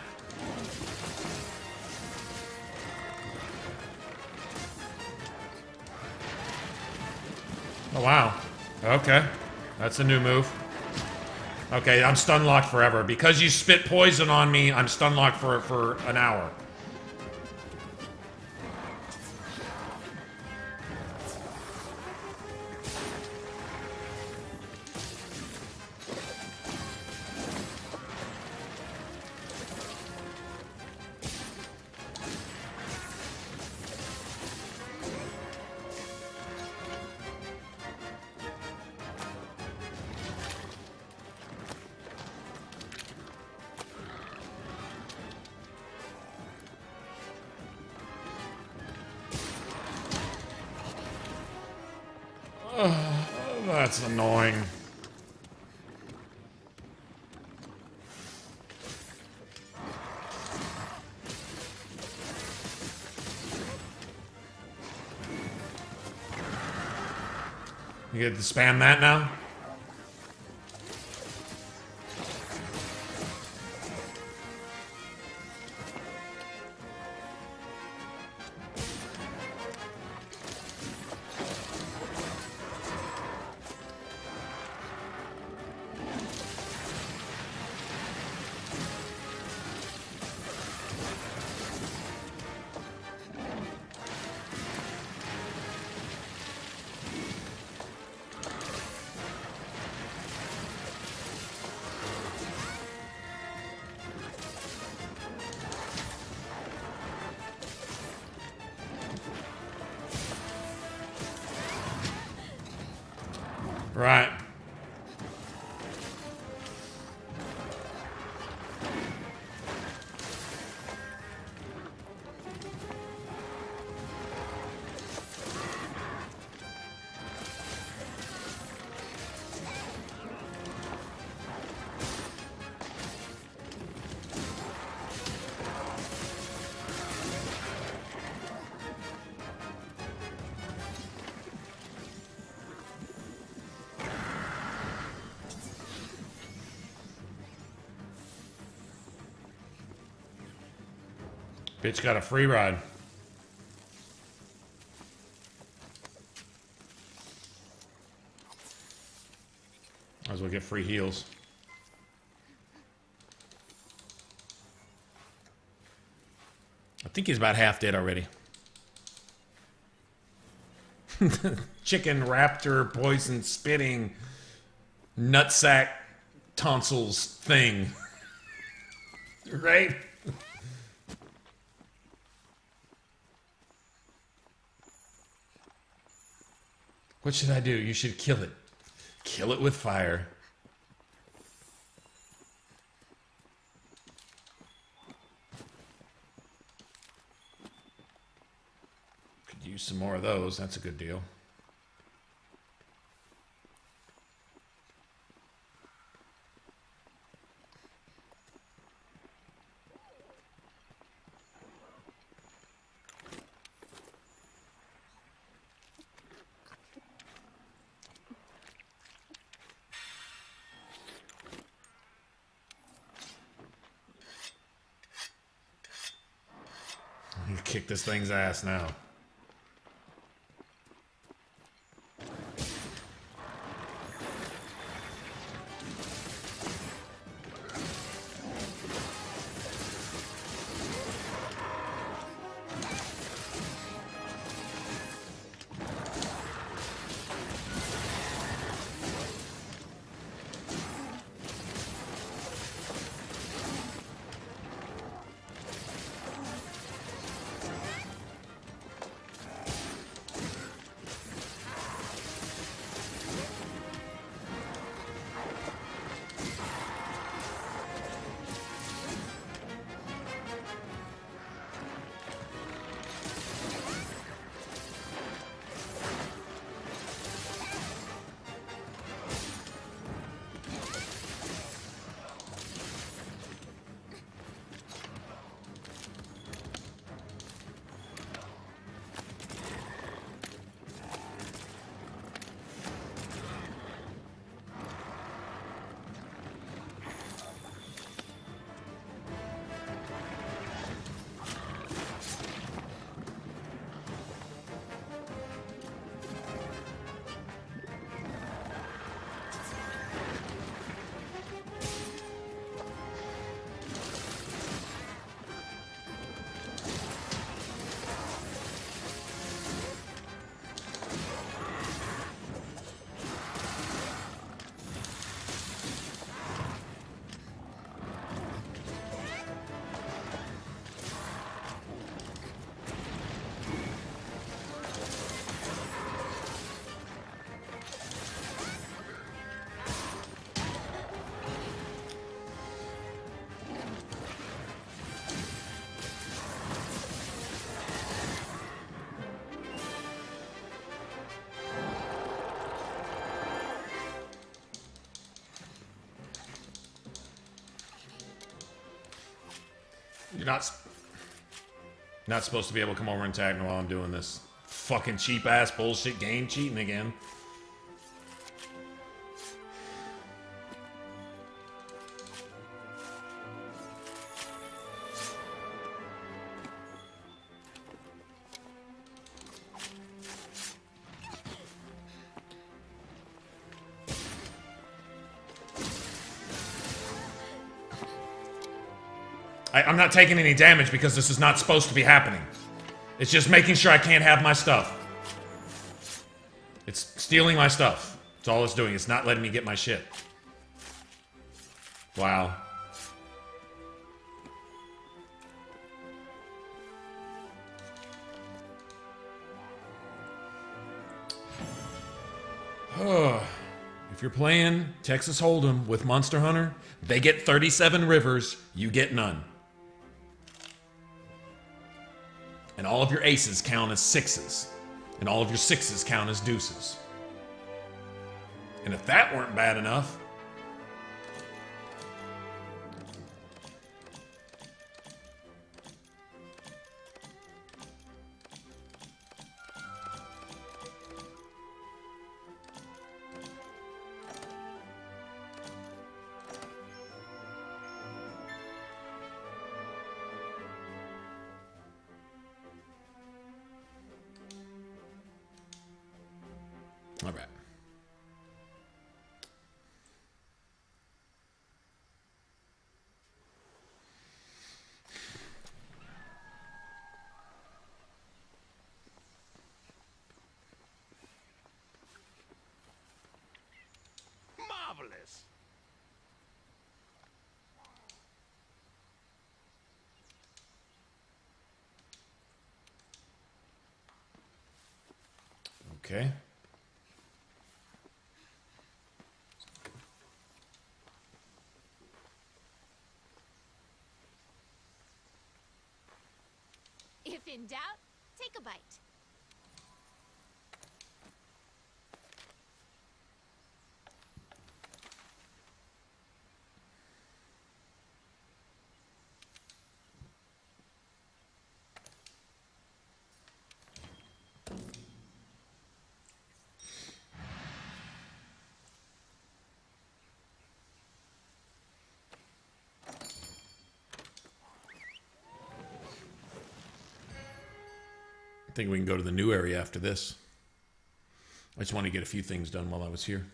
Oh, wow. Okay. That's a new move. Okay, I'm stun locked forever. Because you spit poison on me, I'm stun locked for an hour. That's annoying. You get to spam that now? Right. Bitch got a free ride. Might as well get free heals. I think he's about half dead already. Chicken raptor poison spitting nutsack tonsils thing. Right? What should I do? You should kill it. Kill it with fire. Could use some more of those. That's a good deal. You kick this thing's ass now. You're not supposed to be able to come over and tag me while I'm doing this fucking cheap ass bullshit game cheating again. I'm not taking any damage because this is not supposed to be happening. It's just making sure I can't have my stuff. It's stealing my stuff. That's all it's doing. It's not letting me get my shit. Wow. If you're playing Texas Hold'em with Monster Hunter, they get 37 rivers, you get none. And all of your aces count as sixes. And all of your sixes count as deuces. And if that weren't bad enough, all right. Marvelous. Okay. If in doubt, take a bite. I think we can go to the new area after this. I just want to get a few things done while I was here.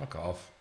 Fuck off.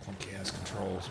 Clunky ass controls.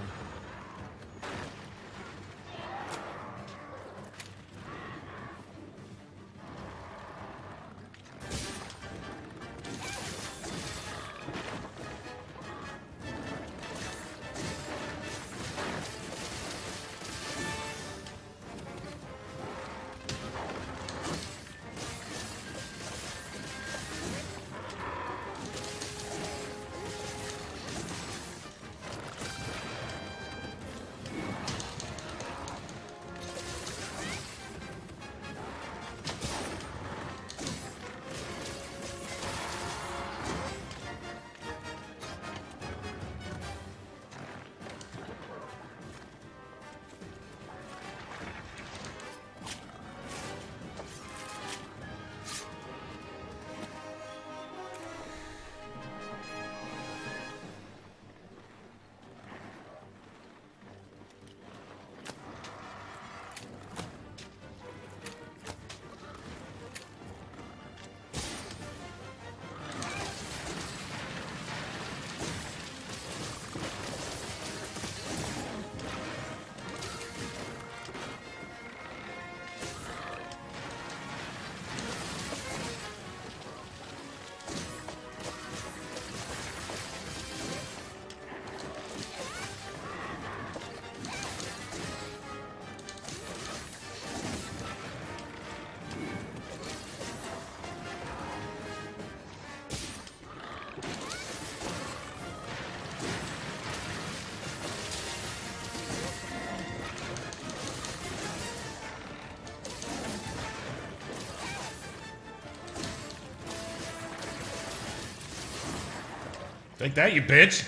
Take that, you bitch.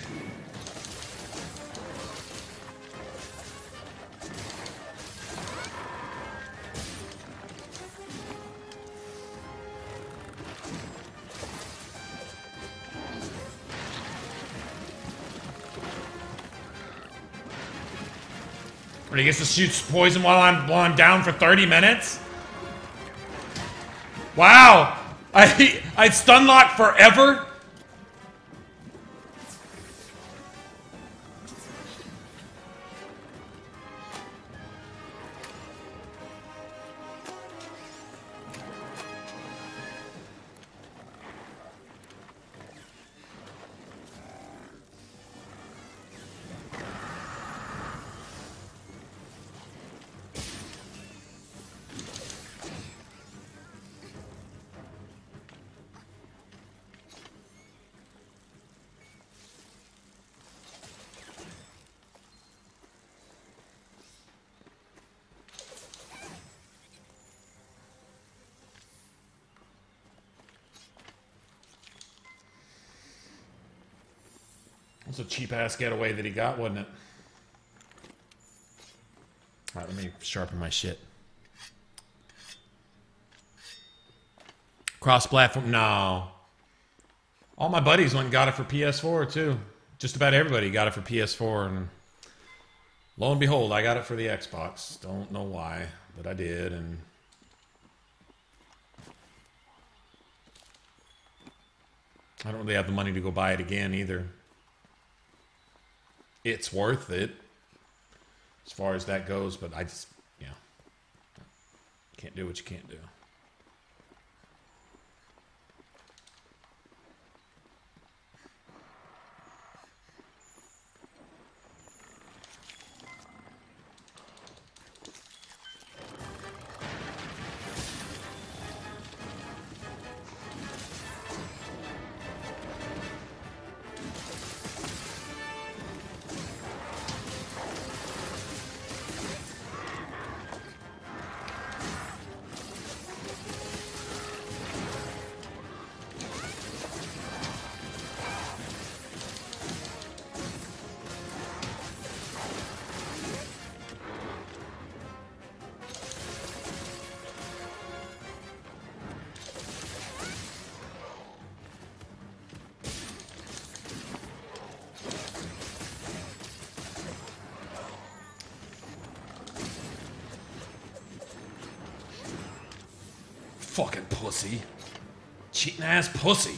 He gets to shoot poison while I'm down for 30 minutes? Wow! I'd stun lock forever? It's a cheap-ass getaway that he got, wasn't it? Alright, let me sharpen my shit. Cross-platform? No. All my buddies went and got it for PS4, too. Just about everybody got it for PS4, and lo and behold, I got it for the Xbox. Don't know why, but I did, and... I don't really have the money to go buy it again, either. It's worth it, as far as that goes, but I just, you know, can't do what you can't do. Fucking pussy. Cheating ass pussy.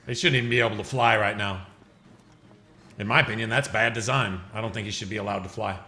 They shouldn't even be able to fly right now. In my opinion, that's bad design. I don't think he should be allowed to fly.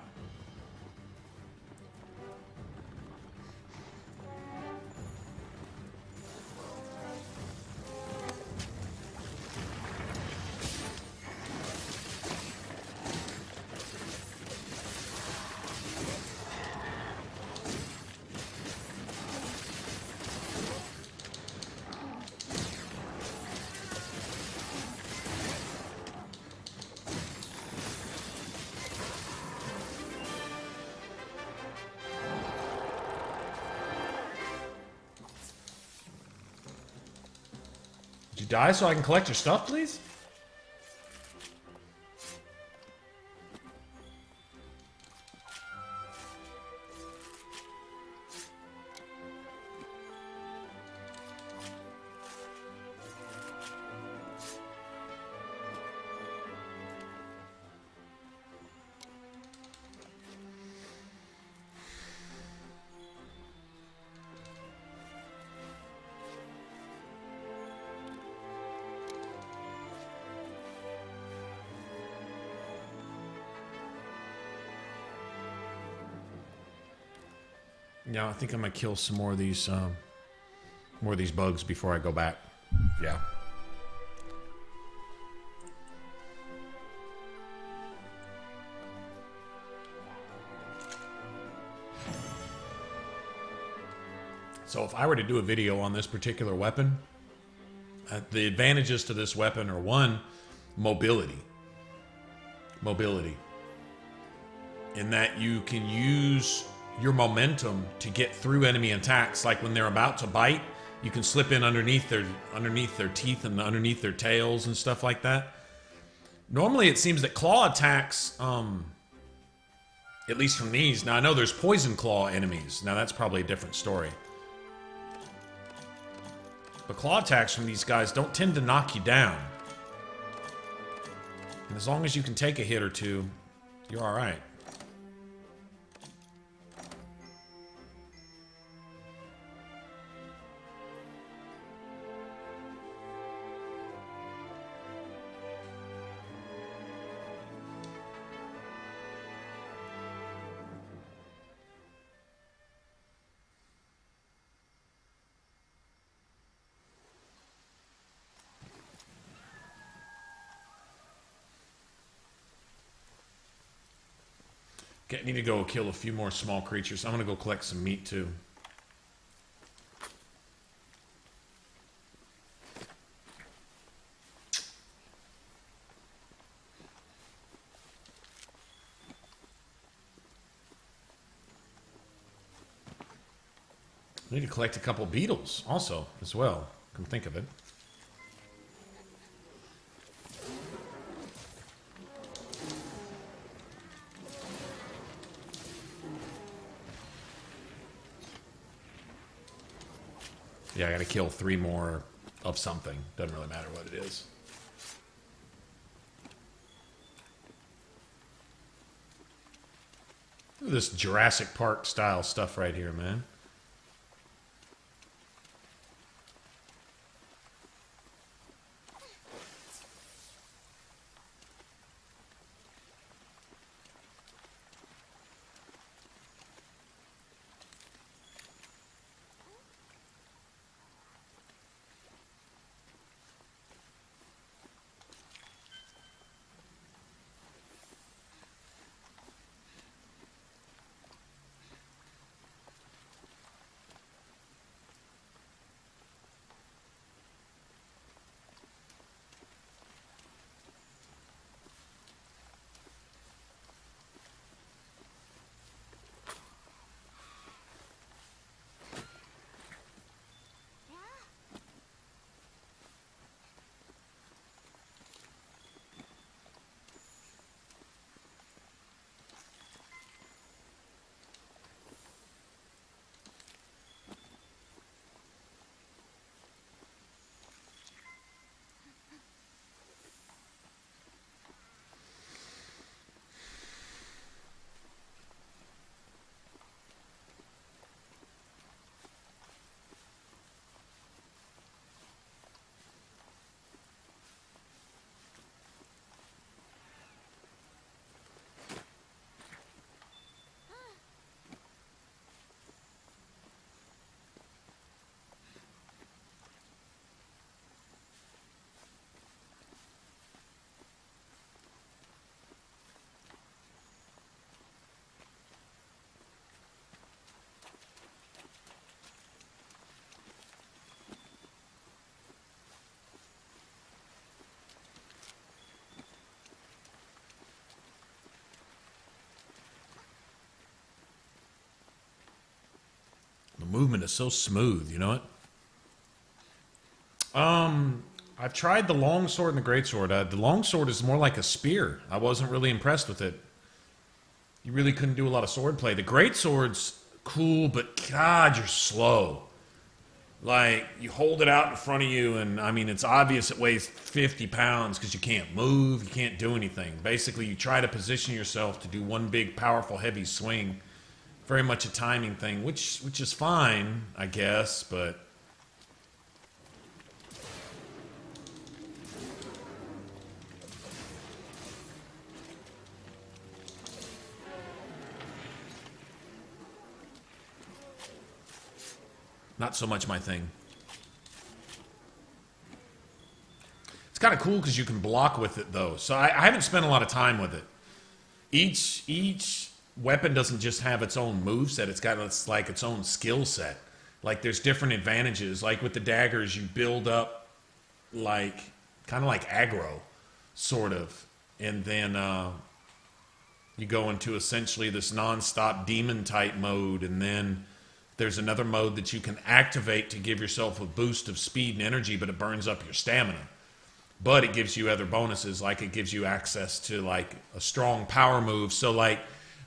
Die so I can collect your stuff, please? Yeah, I think I'm gonna kill some more of these bugs before I go back. Yeah. So if I were to do a video on this particular weapon, the advantages to this weapon are, one, mobility. Mobility. In that you can use your momentum to get through enemy attacks. Like when they're about to bite, you can slip in underneath their teeth and underneath their tails and stuff like that. Normally it seems that claw attacks, at least from these, now I know there's poison claw enemies. Now that's probably a different story. But claw attacks from these guys don't tend to knock you down. And as long as you can take a hit or two, you're alright. I need to go kill a few more small creatures. I'm going to go collect some meat, too. I need to collect a couple beetles, also, as well. Come think of it. Yeah, I gotta kill 3 more of something. Doesn't really matter what it is. Look at this Jurassic Park style stuff right here, man. Movement is so smooth, you know it? I've tried the longsword and the greatsword. The longsword is more like a spear. I wasn't really impressed with it. You really couldn't do a lot of sword play. The greatsword's cool, but God, you're slow. Like, you hold it out in front of you, and I mean, it's obvious it weighs 50 pounds because you can't move, you can't do anything. Basically, you try to position yourself to do one big, powerful, heavy swing. Very much a timing thing, which is fine, I guess, but not so much my thing. It's kind of cool because you can block with it, though. So I haven't spent a lot of time with it. Each weapon doesn't just have its own moveset, it's got like its own skill set. Like there's different advantages. Like with the daggers, you build up like kind of like aggro, sort of, and then you go into essentially this non-stop demon type mode, and then there's another mode that you can activate to give yourself a boost of speed and energy, but it burns up your stamina. But it gives you other bonuses, like it gives you access to like a strong power move. So like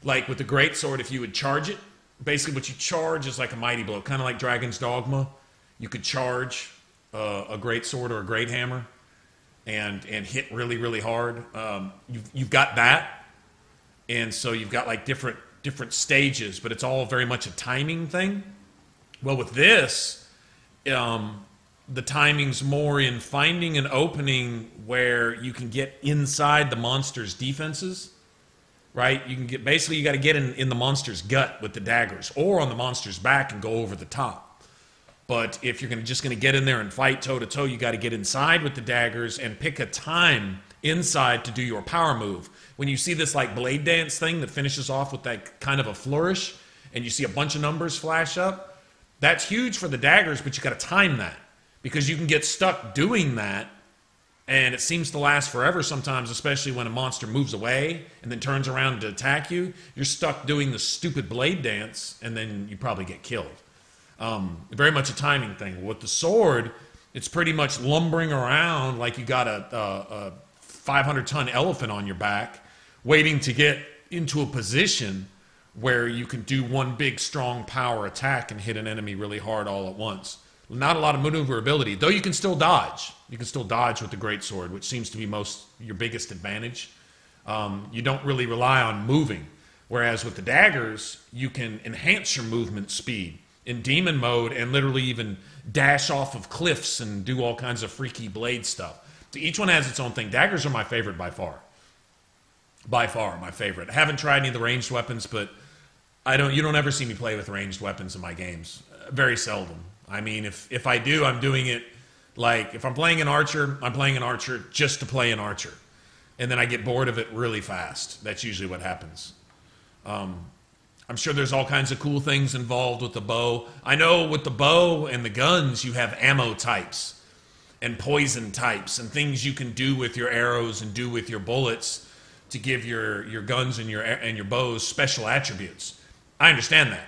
with the greatsword, if you would charge it, basically what you charge is like a mighty blow, kind of like Dragon's Dogma. You could charge a greatsword or a great hammer and hit really, really hard. You've got that, and so you've got like different stages, but it's all very much a timing thing. Well, with this, the timing's more in finding an opening where you can get inside the monster's defenses, right? You can get, basically you got to get in the monster's gut with the daggers, or on the monster's back and go over the top. But if you're just going to get in there and fight toe to toe, you got to get inside with the daggers and pick a time inside to do your power move. When you see this like blade dance thing that finishes off with that kind of a flourish, and you see a bunch of numbers flash up, that's huge for the daggers, but you got to time that, because you can get stuck doing that, and it seems to last forever sometimes, especially when a monster moves away and then turns around to attack you. You're stuck doing the stupid blade dance, and then you probably get killed. Very much a timing thing. With the sword, it's pretty much lumbering around like you got a 500-ton elephant on your back, waiting to get into a position where you can do one big, strong power attack and hit an enemy really hard all at once. Not a lot of maneuverability, though you can still dodge. You can still dodge with the greatsword, which seems to be your biggest advantage. You don't really rely on moving, whereas with the daggers, you can enhance your movement speed in demon mode and literally even dash off of cliffs and do all kinds of freaky blade stuff. So each one has its own thing. Daggers are my favorite by far. By far, my favorite. I haven't tried any of the ranged weapons, but you don't ever see me play with ranged weapons in my games. Very seldom. I mean, if I do, I'm doing it like, if I'm playing an archer, I'm playing an archer just to play an archer. And then I get bored of it really fast. That's usually what happens. I'm sure there's all kinds of cool things involved with the bow. I know with the bow and the guns, you have ammo types and poison types and things you can do with your arrows and do with your bullets to give your guns and your bows special attributes. I understand that.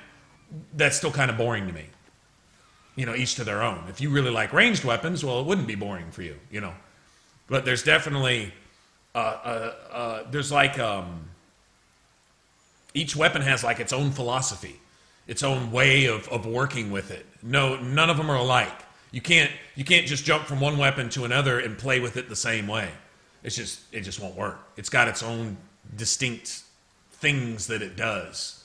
That's still kind of boring to me. You know, each to their own. If you really like ranged weapons, well, it wouldn't be boring for you, you know. But there's definitely, there's like, each weapon has like its own philosophy, its own way of working with it. No, none of them are alike. You can't just jump from one weapon to another and play with it the same way. It just won't work. It's got its own distinct things that it does.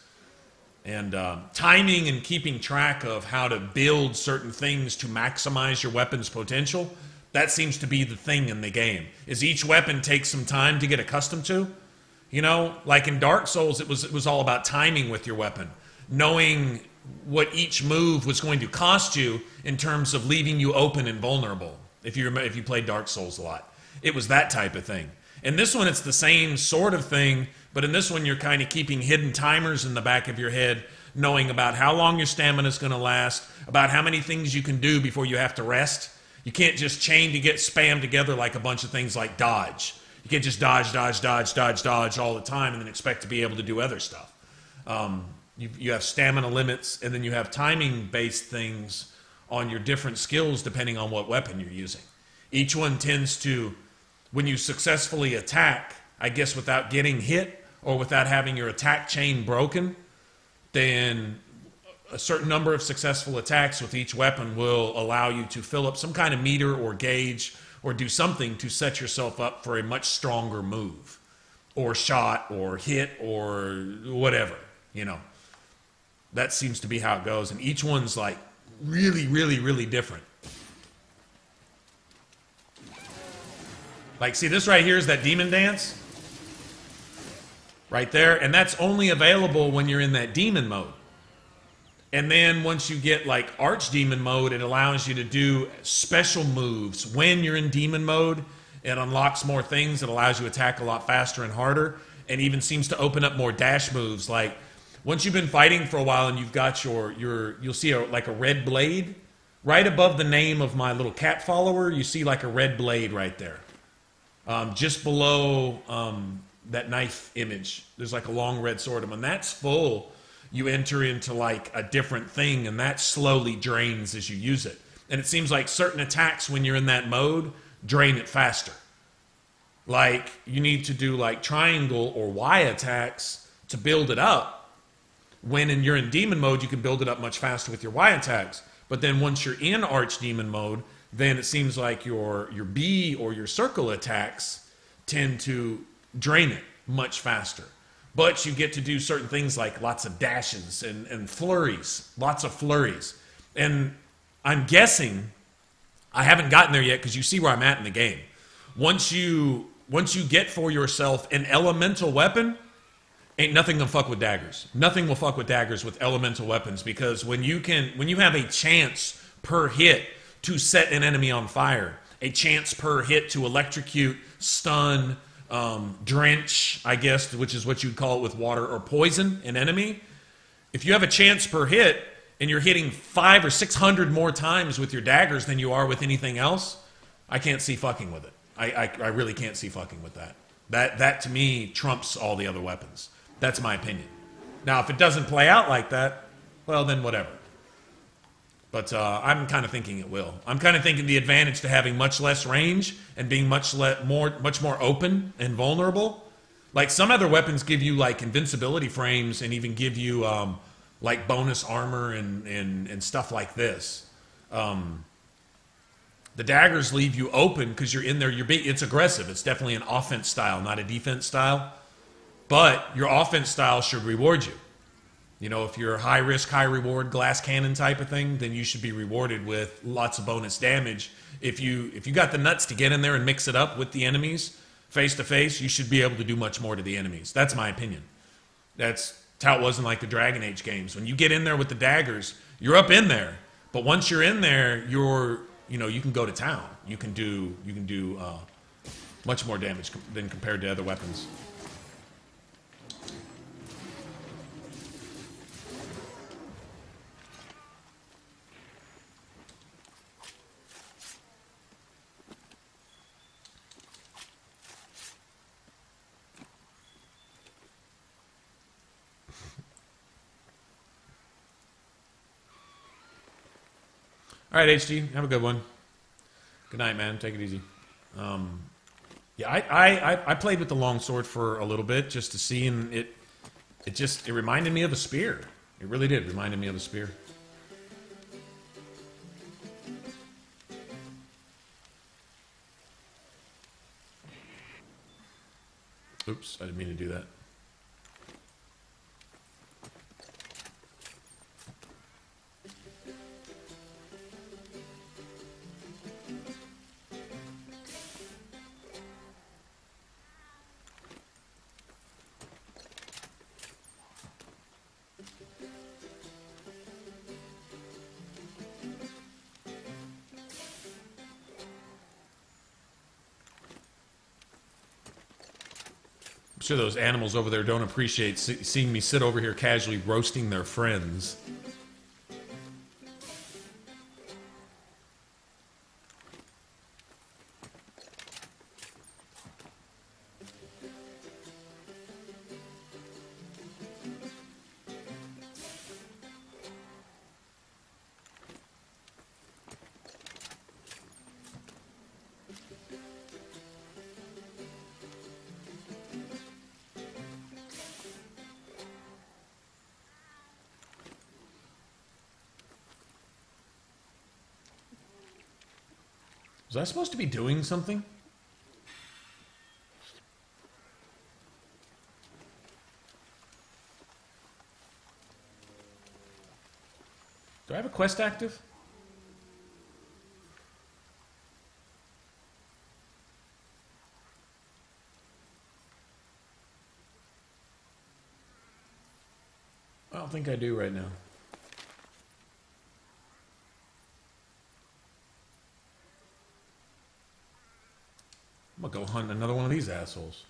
And timing and keeping track of how to build certain things to maximize your weapon's potential, that seems to be the thing in the game. Is each weapon takes some time to get accustomed to. You know, like in Dark Souls, it was all about timing with your weapon, knowing what each move was going to cost you in terms of leaving you open and vulnerable. If you played Dark Souls a lot, it was that type of thing. In this one, it's the same sort of thing, but in this one, you're kind of keeping hidden timers in the back of your head, knowing about how long your stamina is going to last, about how many things you can do before you have to rest. You can't just chain to get spammed together like a bunch of things like dodge. You can't just dodge all the time and then expect to be able to do other stuff. You have stamina limits, and then you have timing-based things on your different skills depending on what weapon you're using. Each one tends to, when you successfully attack, I guess without getting hit or without having your attack chain broken, then a certain number of successful attacks with each weapon will allow you to fill up some kind of meter or gauge or do something to set yourself up for a much stronger move or shot or hit or whatever, you know. That seems to be how it goes, and each one's like really, really, really different. Like, see, this right here is that demon dance. Right there. And that's only available when you're in that demon mode. And then once you get like archdemon mode, it allows you to do special moves when you're in demon mode. It unlocks more things. It allows you to attack a lot faster and harder. And even seems to open up more dash moves. Like Once you've been fighting for a while and you've got you'll see like a red blade right above the name of my little cat follower. You see like a red blade right there, just below that knife image. There's like a long red sword, and when that's full, you enter into like a different thing, and that slowly drains as you use it. And it seems like certain attacks when you're in that mode drain it faster. Like you need to do like triangle or Y attacks to build it up. When you're in demon mode, you can build it up much faster with your Y attacks. But then once you're in archdemon mode, then it seems like your B or your circle attacks tend to drain it much faster. But you get to do certain things like lots of dashes and flurries, lots of flurries. And I'm guessing, I haven't gotten there yet because you see where I'm at in the game. Once you get for yourself an elemental weapon, ain't nothing gonna fuck with daggers. Nothing will fuck with daggers with elemental weapons, because when you have a chance per hit to set an enemy on fire, a chance per hit to electrocute, stun, drench, I guess, which is what you'd call it with water, or poison an enemy. If you have a chance per hit and you're hitting 500 or 600 more times with your daggers than you are with anything else, I can't see fucking with it. I really can't see fucking with that. That to me trumps all the other weapons. That's my opinion. Now, if it doesn't play out like that, well, then whatever. But I'm kind of thinking it will. I'm kind of thinking the advantage to having much less range and being much more open and vulnerable. Like some other weapons give you like invincibility frames and even give you like bonus armor and stuff like this. The daggers leave you open because you're in there. It's aggressive. It's definitely an offense style, not a defense style. But your offense style should reward you. You know, if you're a high risk, high reward glass cannon type of thing, then you should be rewarded with lots of bonus damage. If you got the nuts to get in there and mix it up with the enemies face to face, you should be able to do much more to the enemies. That's my opinion. That's how it was in like the Dragon Age games. When you get in there with the daggers, you're up in there. But once you're in there, you can go to town. You can do much more damage than compared to other weapons. All right, HG, have a good one. Good night, man. Take it easy. Yeah, I played with the longsword for a little bit just to see, and it reminded me of a spear. It really did. Reminded me of a spear. Oops, I didn't mean to do that. I'm sure those animals over there don't appreciate seeing me sit over here casually roasting their friends. Was I supposed to be doing something? Do I have a quest active? I don't think I do right now. I'm gonna go hunt another one of these assholes.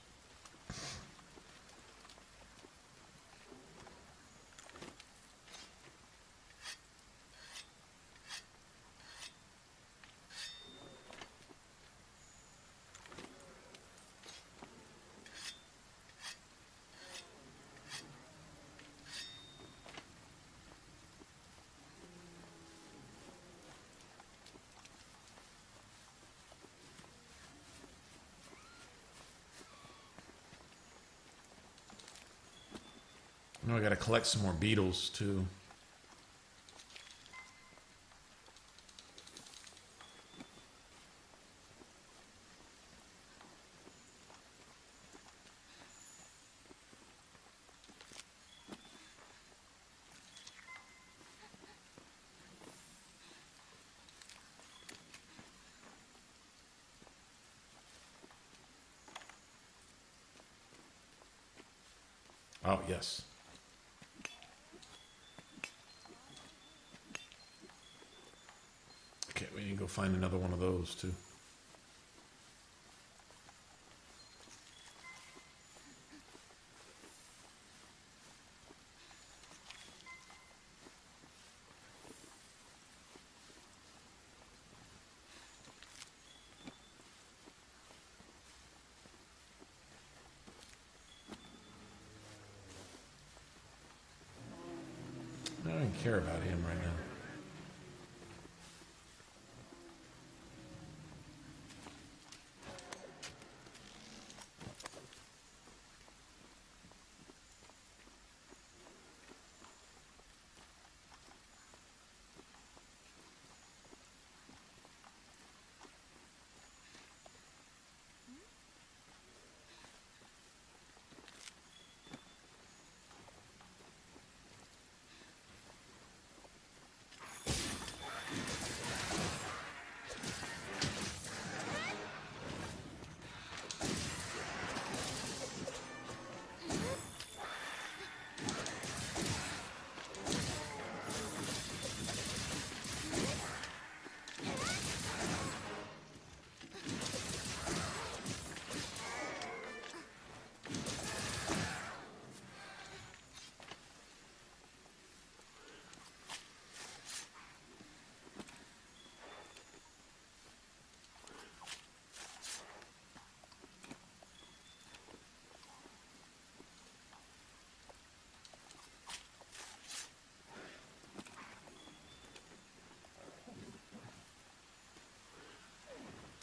Oh, I gotta collect some more beetles too. Oh, yes. Okay, we need to go find another one of those, too. I don't even care about him right now.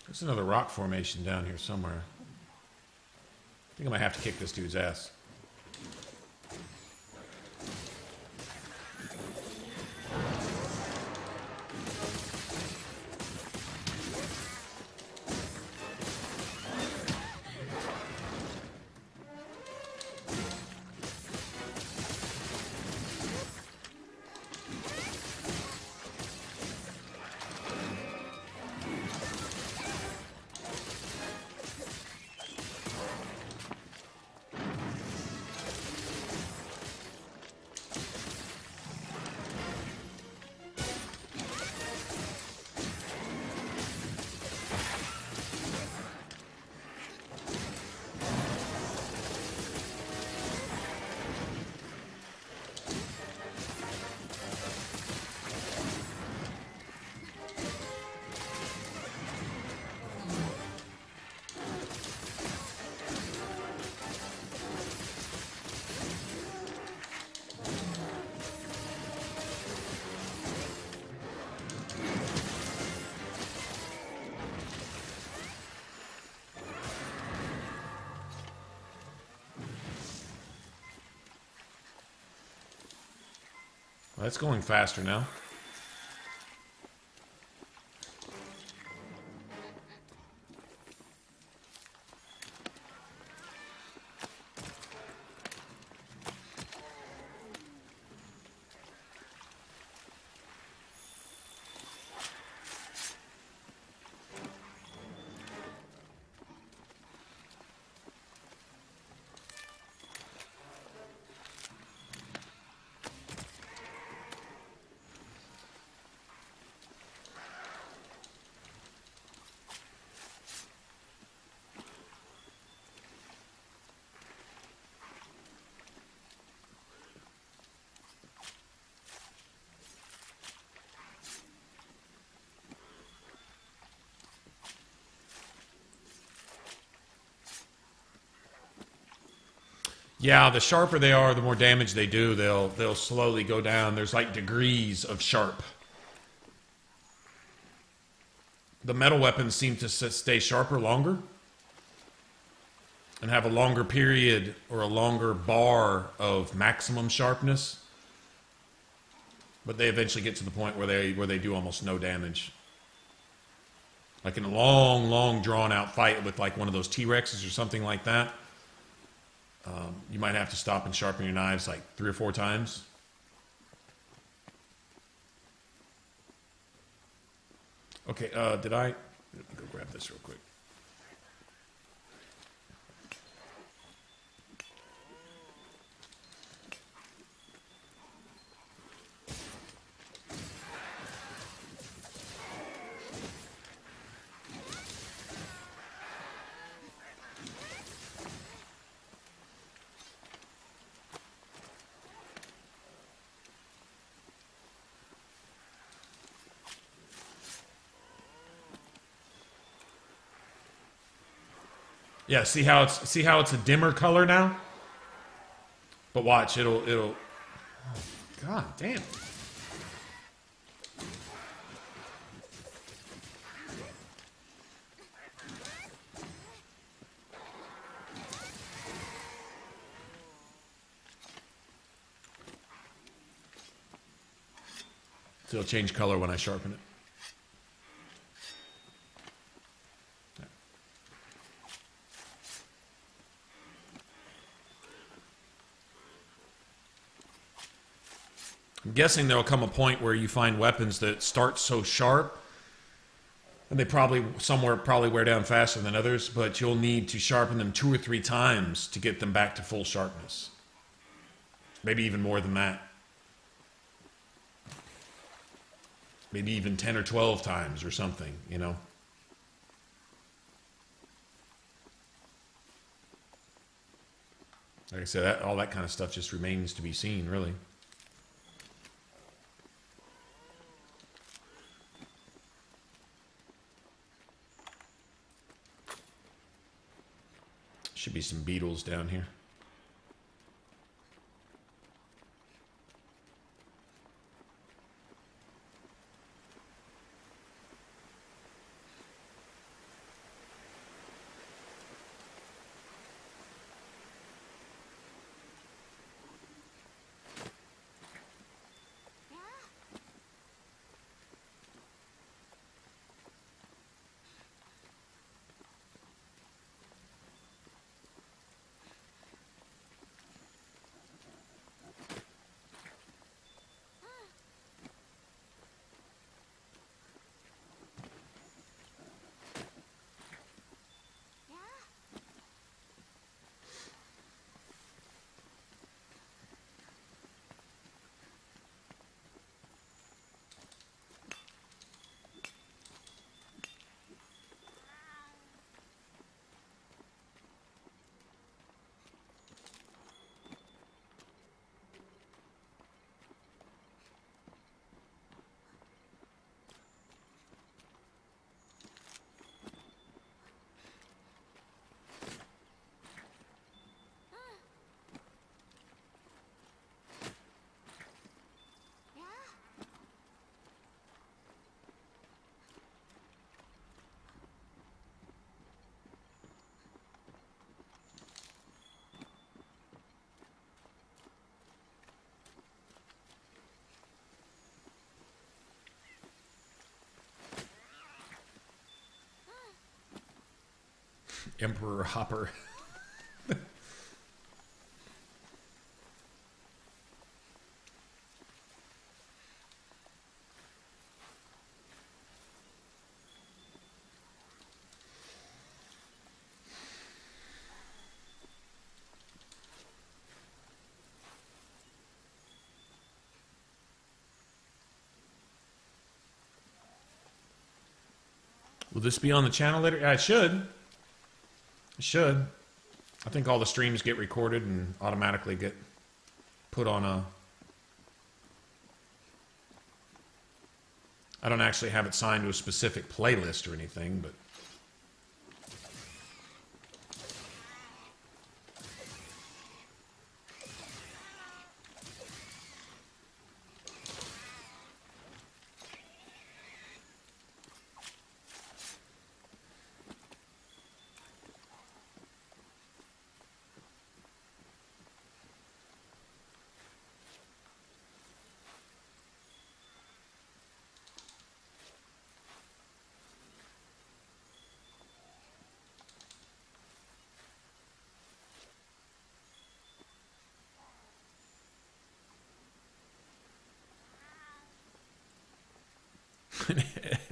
There's another rock formation down here somewhere. I think I might have to kick this dude's ass. Well, that's going faster now. Yeah, the sharper they are, the more damage they do. They'll slowly go down. There's like degrees of sharp. The metal weapons seem to stay sharper longer. and have a longer period or a longer bar of maximum sharpness, but they eventually get to the point where they do almost no damage. Like in a long drawn out fight with like one of those T-Rexes or something like that, you might have to stop and sharpen your knives like 3 or 4 times. Okay, let me go grab this real quick. Yeah, see how it's a dimmer color now? But watch, it'll oh, God damn. So it'll change color when I sharpen it. I'm guessing there'll come a point where you find weapons that start so sharp, and they probably wear down faster than others, but you'll need to sharpen them 2 or 3 times to get them back to full sharpness. Maybe even more than that. Maybe even 10 or 12 times or something, you know? Like I said, all that kind of stuff just remains to be seen, really. Should be some beetles down here. Emperor Hopper. Will this be on the channel later? Yeah, it should. It should. I think all the streams get recorded and automatically get put on a... I don't actually have it signed to a specific playlist or anything, but...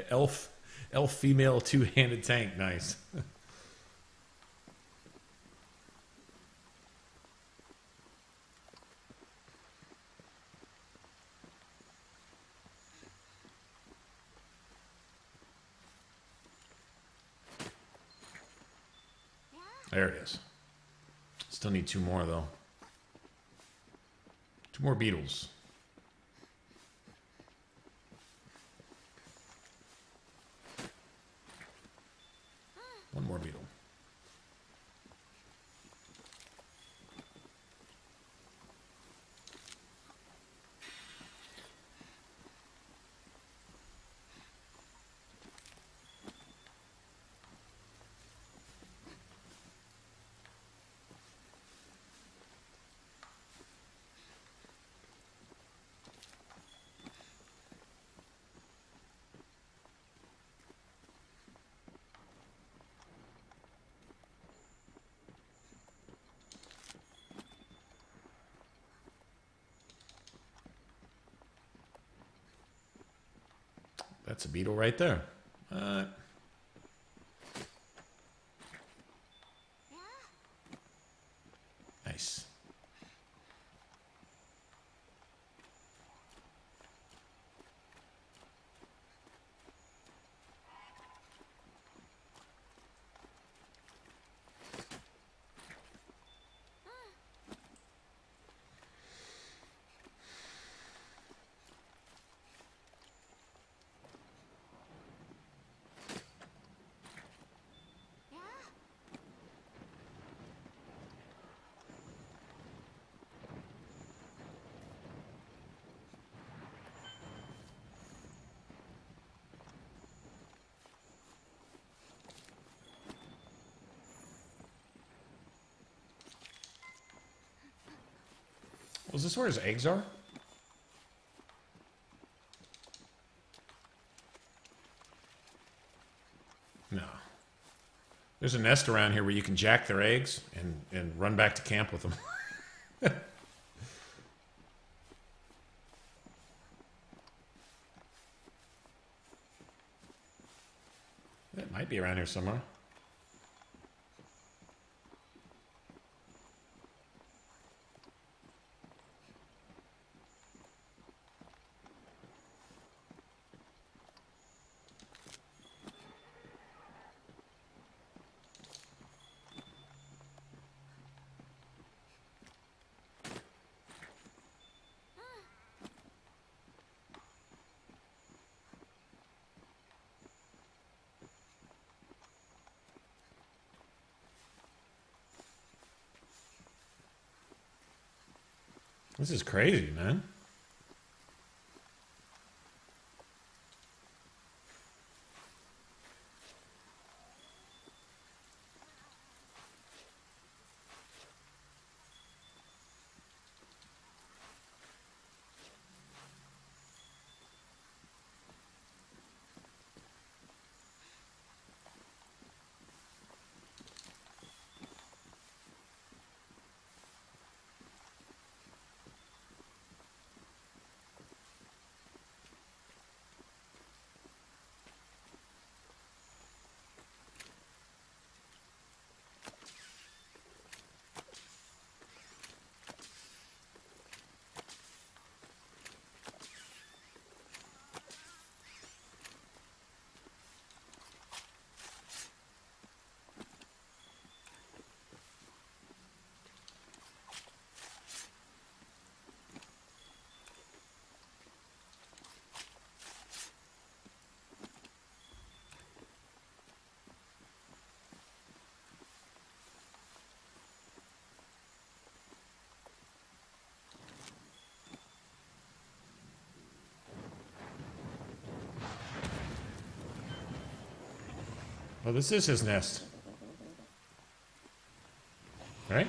elf female two-handed tank. Nice. There it is. Still need 2 more, though. 2 more beetles. One more beetle. That's a beetle right there. Nice. Was this where his eggs are? No. There's a nest around here where you can jack their eggs and run back to camp with them. It might be around here somewhere. This is crazy, man. Oh, this is his nest. Right?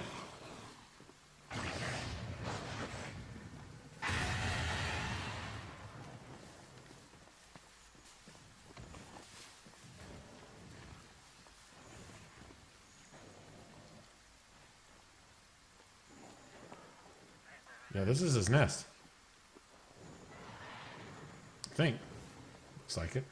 Yeah, this is his nest. I think. Looks like it.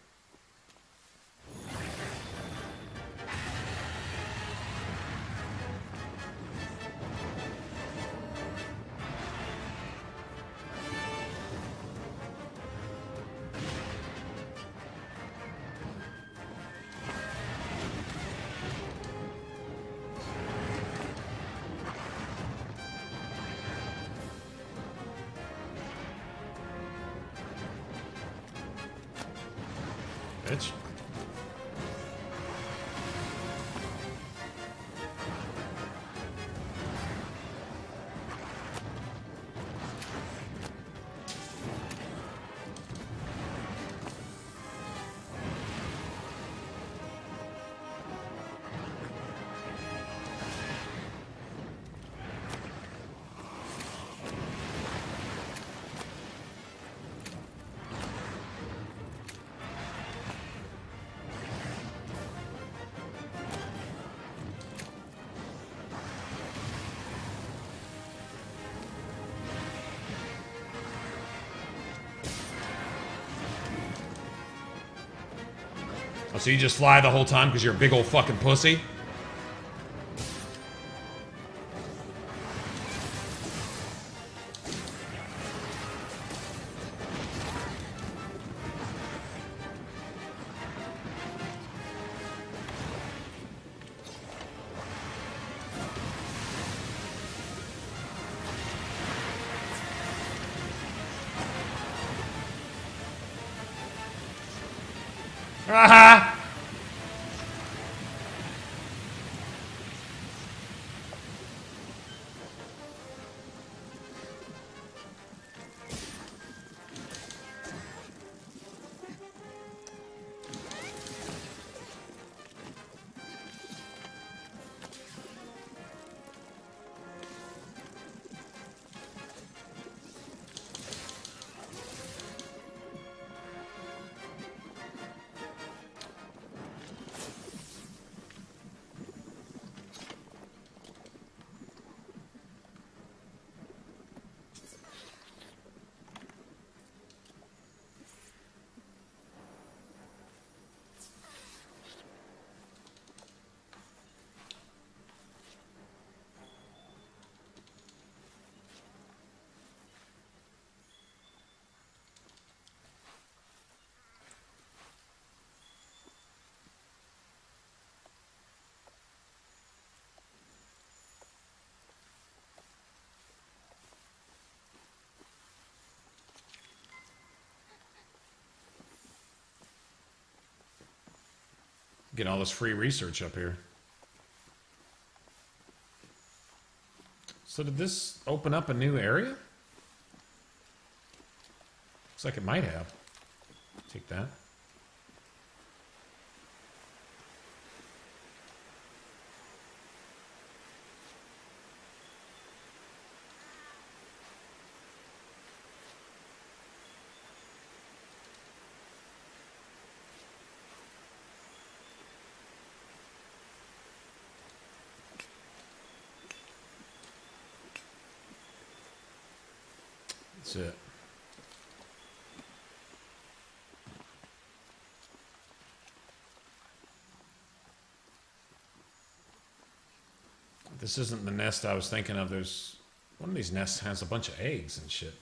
Bitch. Oh, so you just fly the whole time because you're a big old fucking pussy? Aha! Getting all this free research up here. So did this open up a new area? Looks like it might have. Take that. That's it. This isn't the nest I was thinking of. There's one of these nests has a bunch of eggs and shit.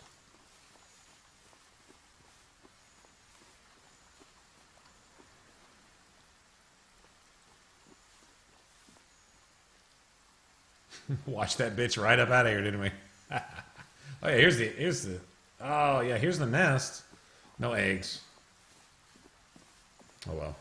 Watch that bitch right up out of here, didn't we? Oh yeah, here's the oh yeah, here's the nest. No eggs. Oh well.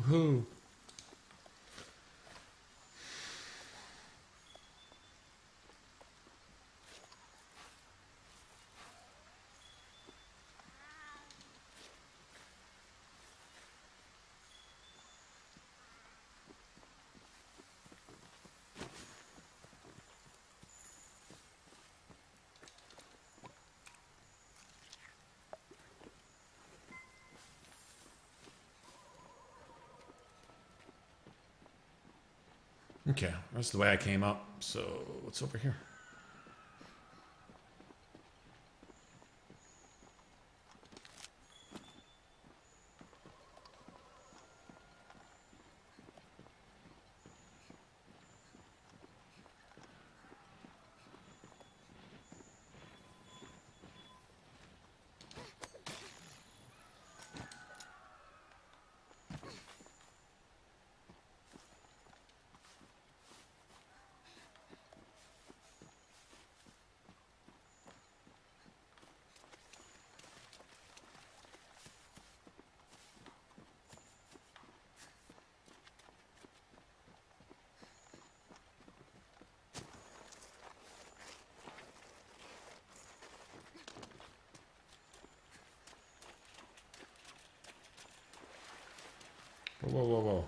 Woohoo. Okay, that's the way I came up. So what's over here? Whoa, whoa, whoa.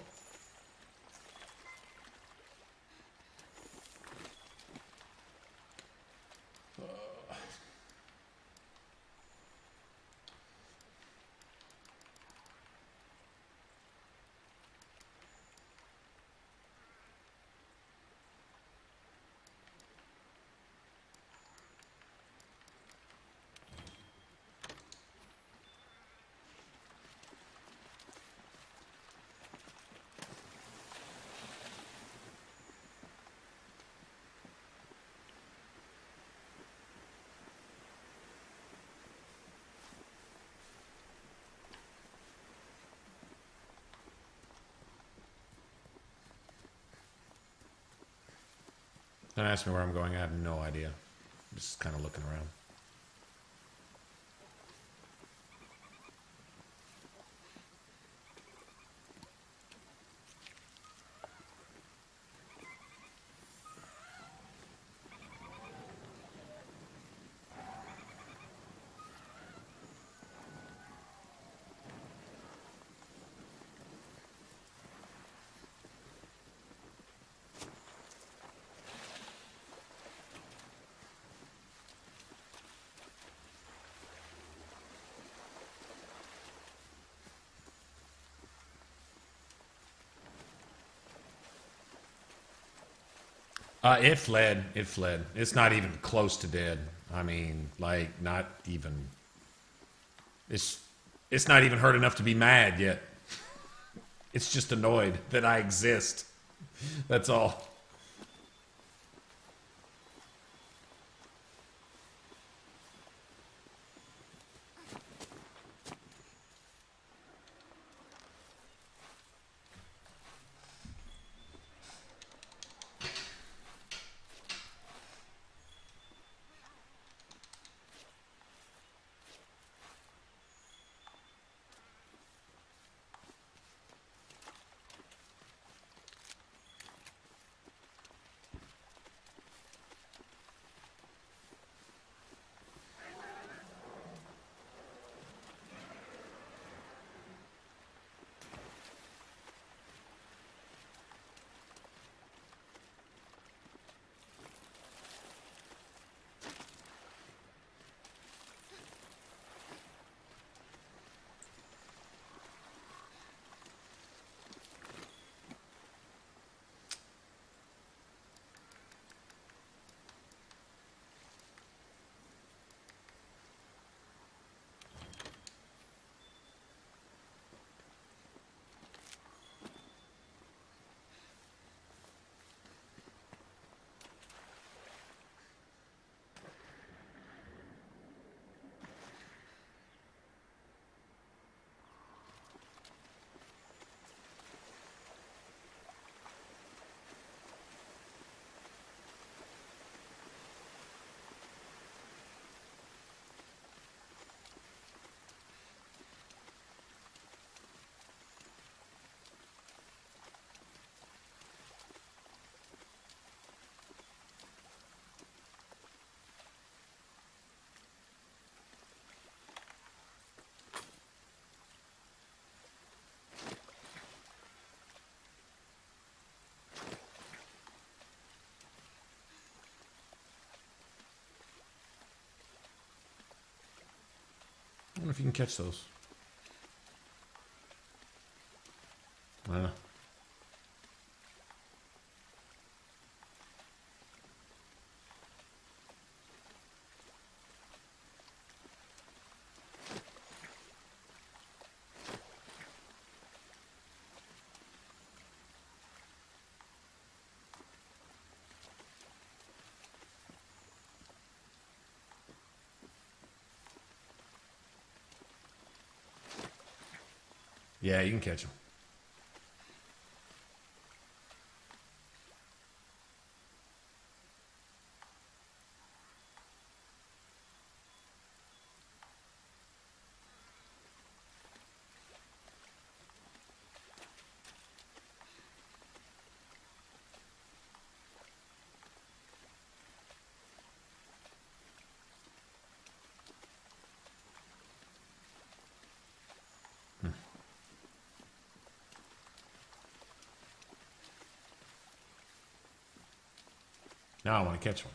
Don't ask me where I'm going. I have no idea. I'm just kind of looking around. It fled. It fled. It's not even close to dead. I mean, like, not even. It's not even hurt enough to be mad yet. It's just annoyed that I exist. That's all. I wonder if you can catch those. I don't know. Yeah, you can catch them. Now I want to catch one.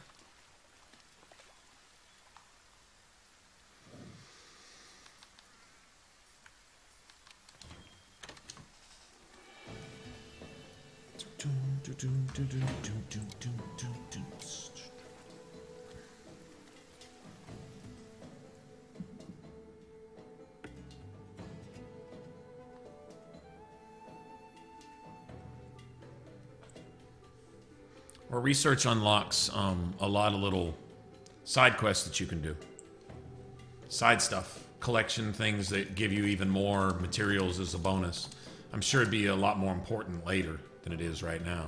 Or research unlocks a lot of little side quests that you can do. Side stuff. Collection things that give you even more materials as a bonus. I'm sure it'd be a lot more important later than it is right now.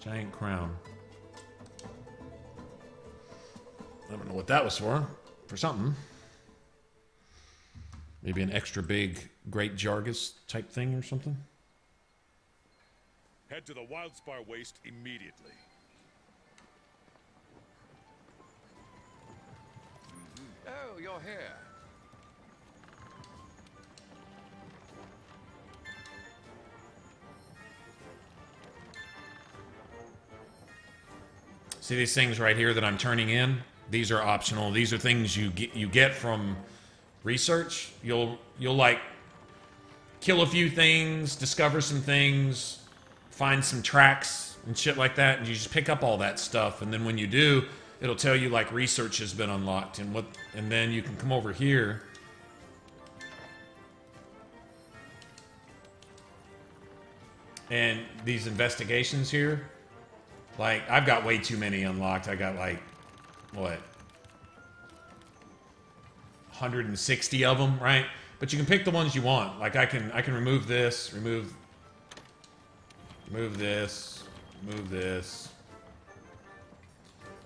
Giant crown. I don't know what that was for. For something. Maybe an extra big Great Jargus type thing or something? Head to the Wildspire Waste immediately. Oh, you're here. See these things right here that I'm turning in? These are optional. These are things you get from research. You'll like kill a few things, discover some things, find some tracks and shit like that, and you just pick up all that stuff. And then when you do, it'll tell you like research has been unlocked, and then you can come over here. And these investigations here, like, I've got way too many unlocked. I got, like, what? 160 of them, right? But you can pick the ones you want. Like, I can remove this, remove this, remove this.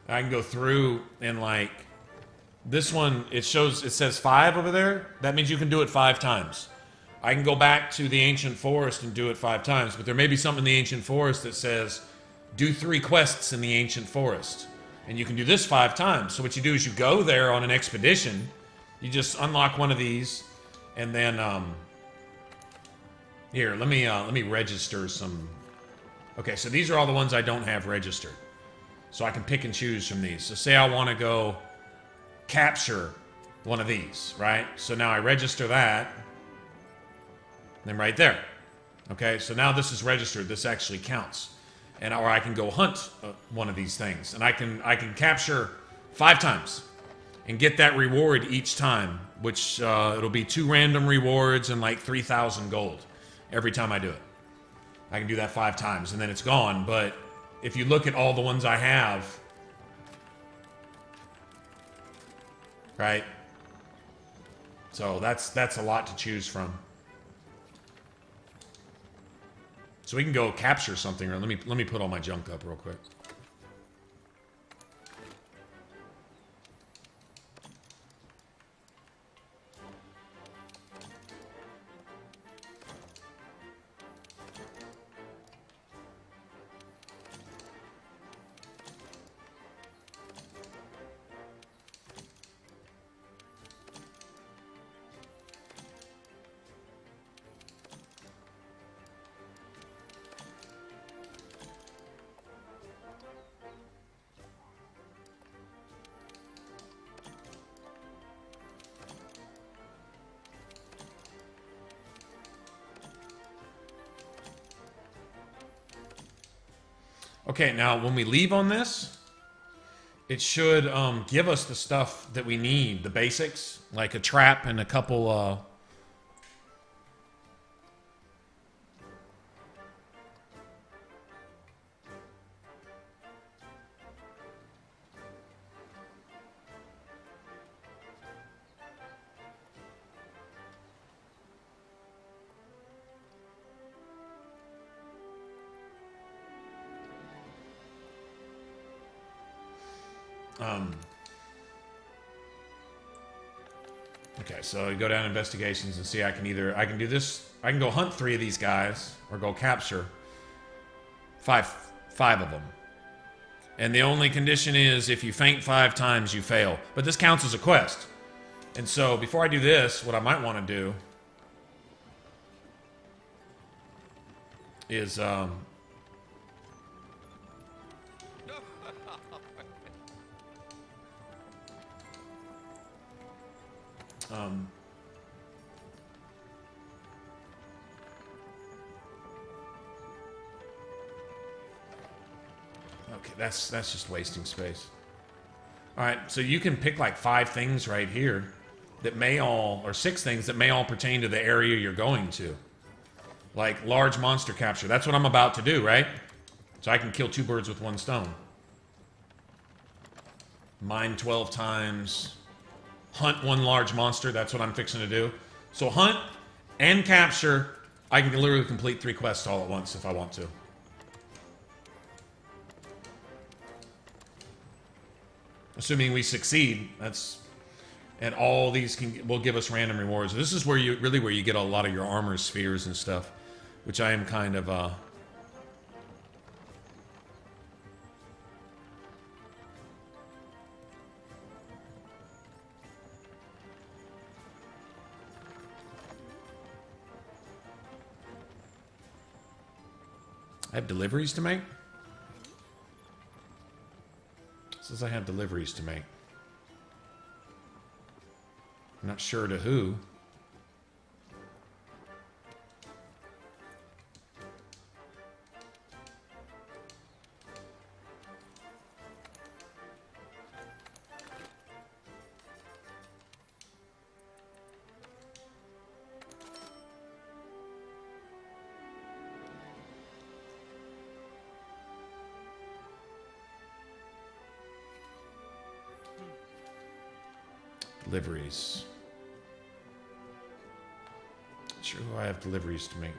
I can go through and, like, this one, it says 5 over there. That means you can do it 5 times. I can go back to the Ancient Forest and do it 5 times, but there may be something in the Ancient Forest that says, do 3 quests in the Ancient Forest. And you can do this 5 times. So what you do is you go there on an expedition, you just unlock one of these, and then, here, let me register some. Okay, so these are all the ones I don't have registered. So I can pick and choose from these. So say I want to go capture one of these, right? So now I register that, then right there. Okay, so now this is registered. This actually counts. And or I can go hunt one of these things, and I can capture 5 times and get that reward each time, which it'll be 2 random rewards and like 3,000 gold every time I do it. I can do that 5 times, and then it's gone. But if you look at all the ones I have, right? So that's a lot to choose from. So we can go capture something, or let me put all my junk up real quick. Okay, now when we leave on this, it should give us the stuff that we need, the basics, like a trap and a couple... Okay, so you go down investigations and see I can do this, I can go hunt 3 of these guys, or go capture five of them. And the only condition is if you faint 5 times, you fail. But this counts as a quest. And so before I do this, what I might want to do is okay, that's just wasting space. All right, so you can pick like 5 things right here that may all, or 6 things that may all pertain to the area you're going to. Like large monster capture. That's what I'm about to do, right? So I can kill 2 birds with 1 stone. Mine 12 times. Hunt 1 large monster. That's what I'm fixing to do. So hunt and capture. I can literally complete 3 quests all at once if I want to. Assuming we succeed, that's... And all these will give us random rewards. This is where you get a lot of your armor spheres and stuff, which I am kind of I have deliveries to make? It says I have deliveries to make. I'm not sure to who. Deliveries. Sure who I have deliveries to make.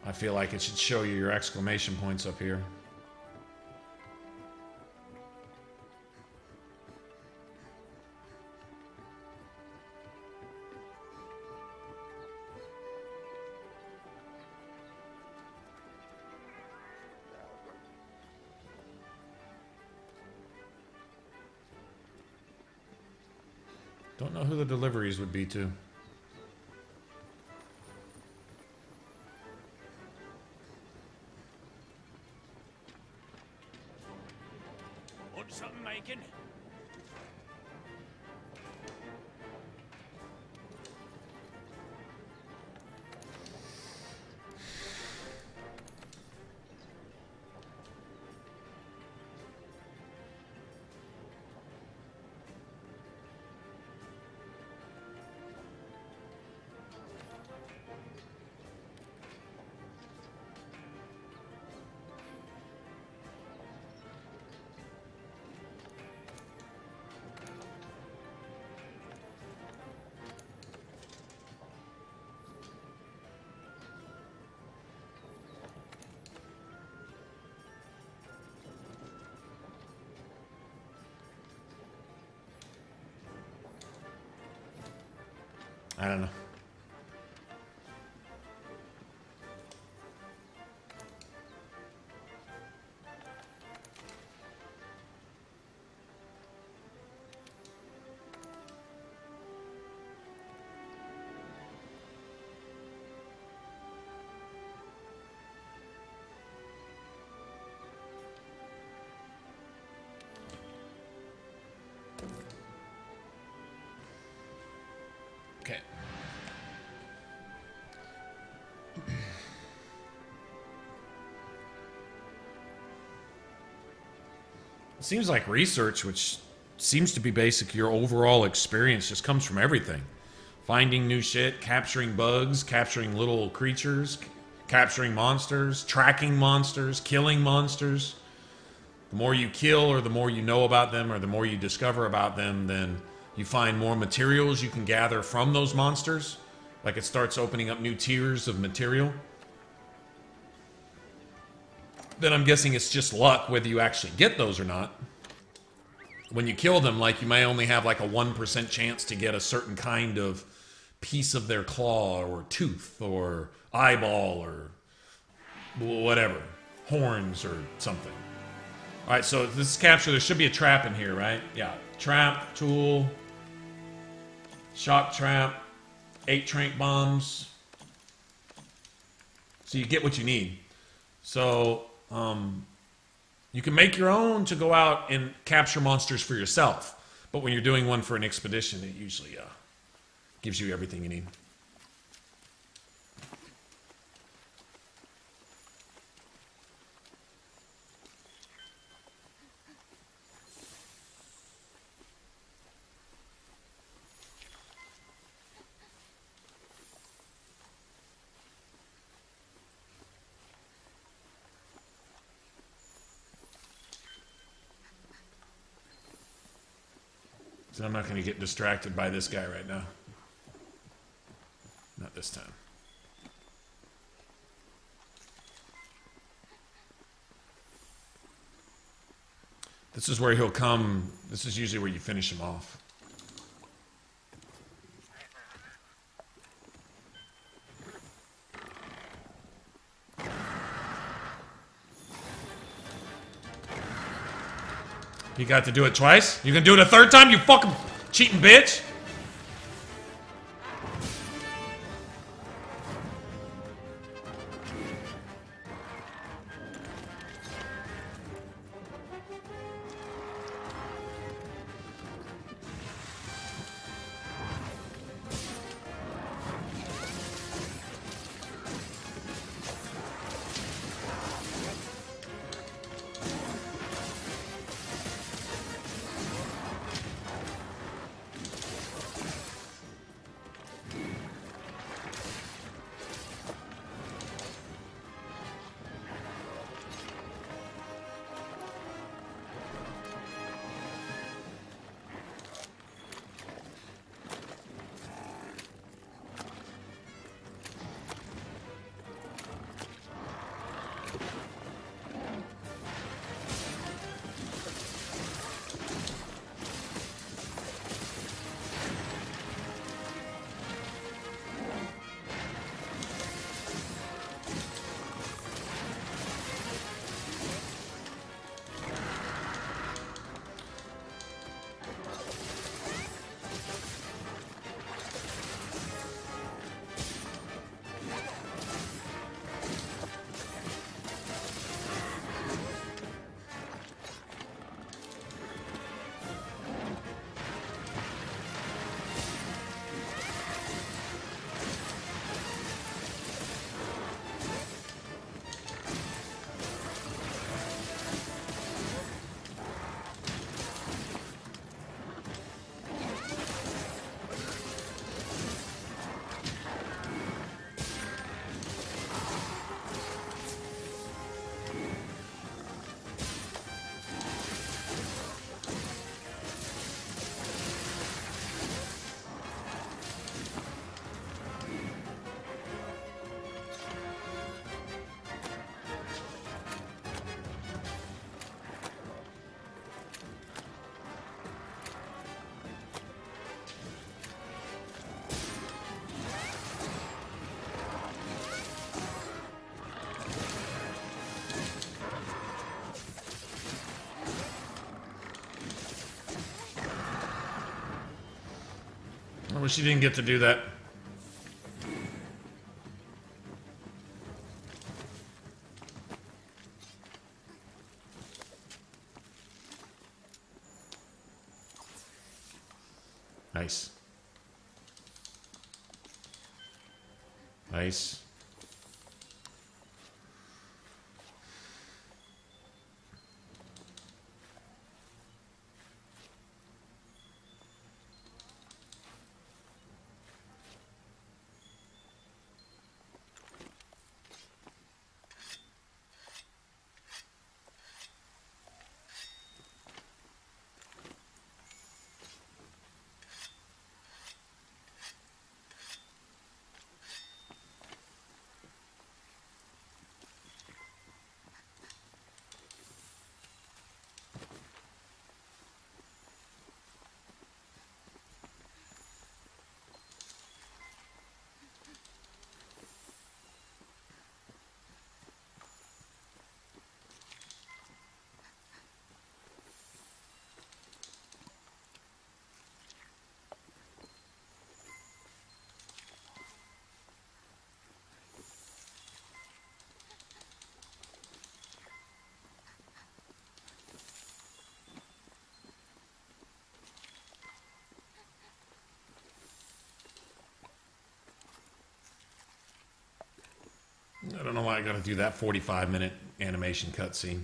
I feel like it should show you your exclamation points up here. Don't know who the deliveries would be to. Want something making? I don't know. It seems like research, which seems to be basic, your overall experience just comes from everything. Finding new shit, capturing bugs, capturing little creatures, capturing monsters, tracking monsters, killing monsters. The more you kill, or the more you know about them, or the more you discover about them, then you find more materials you can gather from those monsters. Like it starts opening up new tiers of material. Then I'm guessing it's just luck whether you actually get those or not. When you kill them, like, you may only have like a 1% chance to get a certain kind of piece of their claw or tooth or eyeball or whatever, horns or something. All right, so this is capture. There should be a trap in here, right? Yeah, trap, tool, shock trap, 8 trank bombs. So you get what you need. So you can make your own to go out and capture monsters for yourself. But when you're doing one for an expedition, it usually gives you everything you need. So I'm not going to get distracted by this guy right now. Not this time. This is where he'll come. This is usually where you finish him off. You got to do it twice? You gonna do it a third time, you fucking cheating bitch? I wish you didn't get to do that. Nice. Nice. I don't know why I gotta do that 45-minute animation cutscene.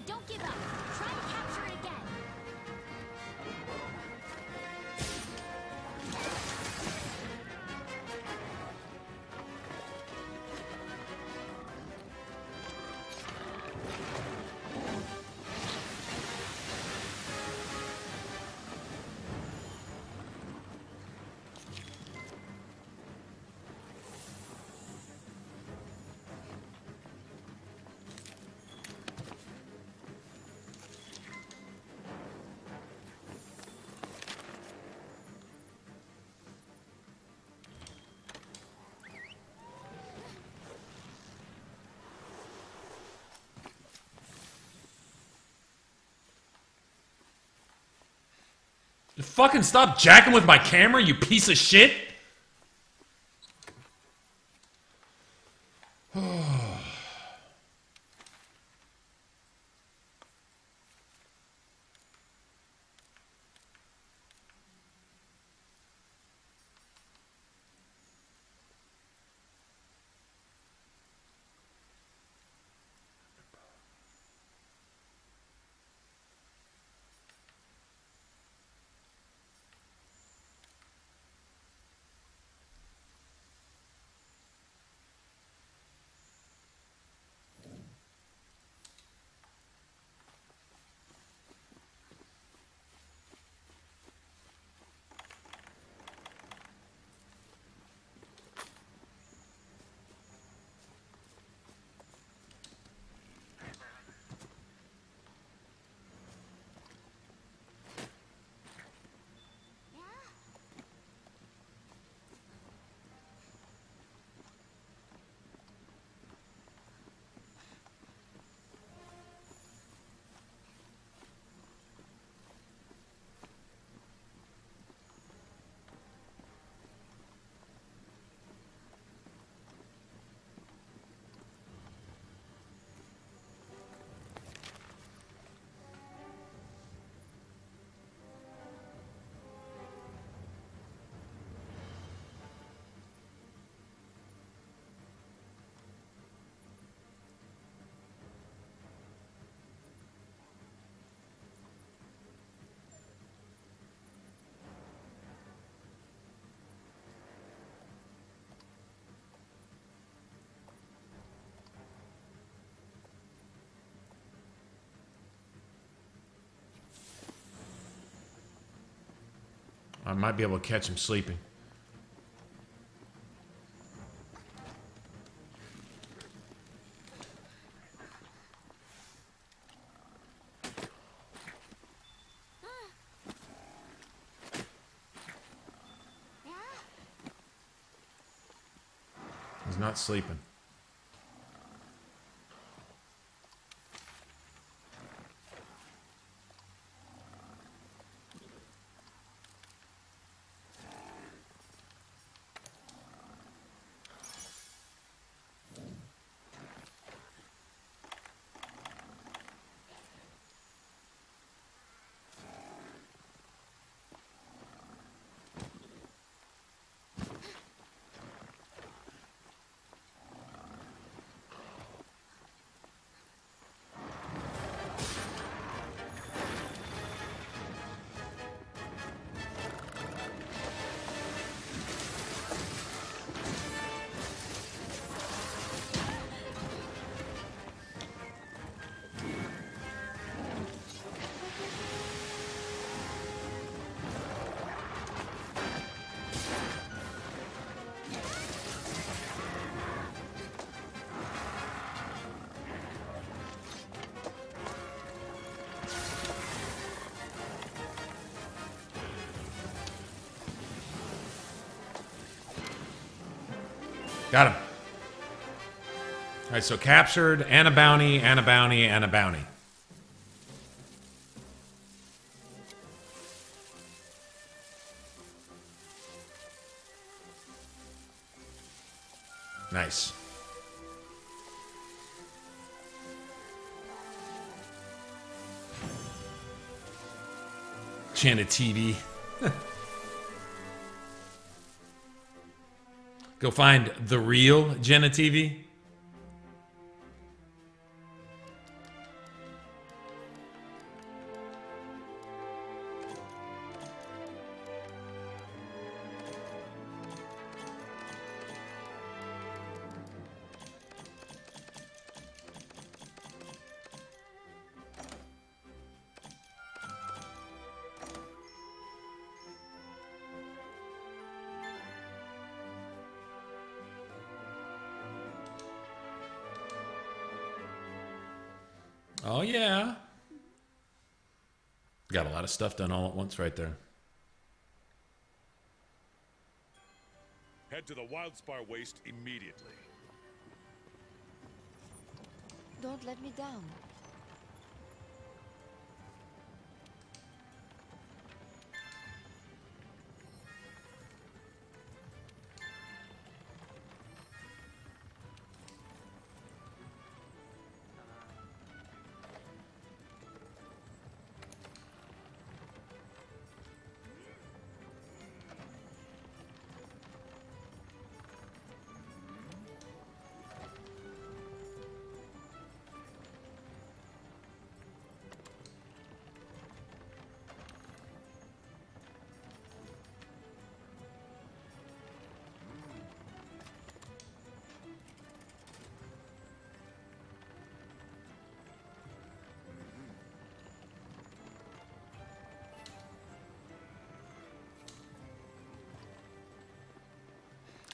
Don't give up. Try to capture it again. You fucking stop jacking with my camera, you piece of shit! I might be able to catch him sleeping. He's not sleeping. Got him. All right, so captured, and a bounty, and a bounty, and a bounty. Nice. Channel TV. Go find the real Jenna TV. Oh, yeah. Got a lot of stuff done all at once right there. Head to the Wildspire Waste immediately. Don't let me down.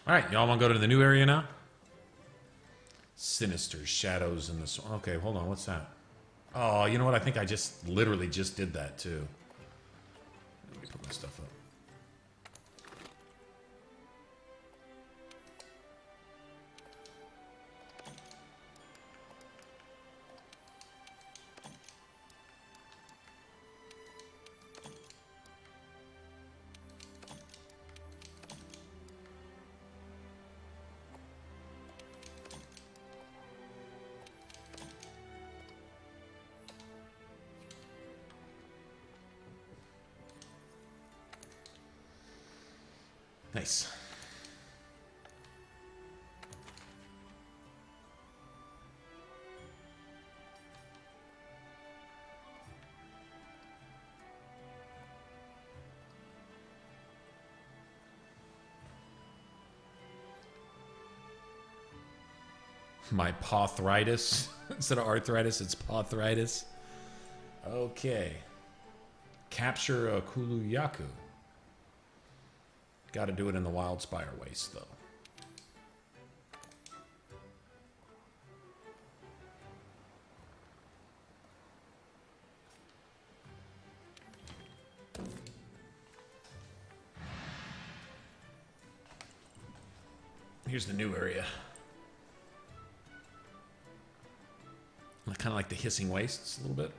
All right, y'all want to go to the new area now? Sinister shadows in the... Okay, hold on. What's that? Oh, you know what? I think I just literally just did that, too. Let me put my stuff up. Nice. My pothritis. Instead of arthritis, it's pothritis. Okay. Capture a Kuluyaku. Got to do it in the Wildspire Waste, though. Here's the new area. Kind of like the hissing wastes a little bit.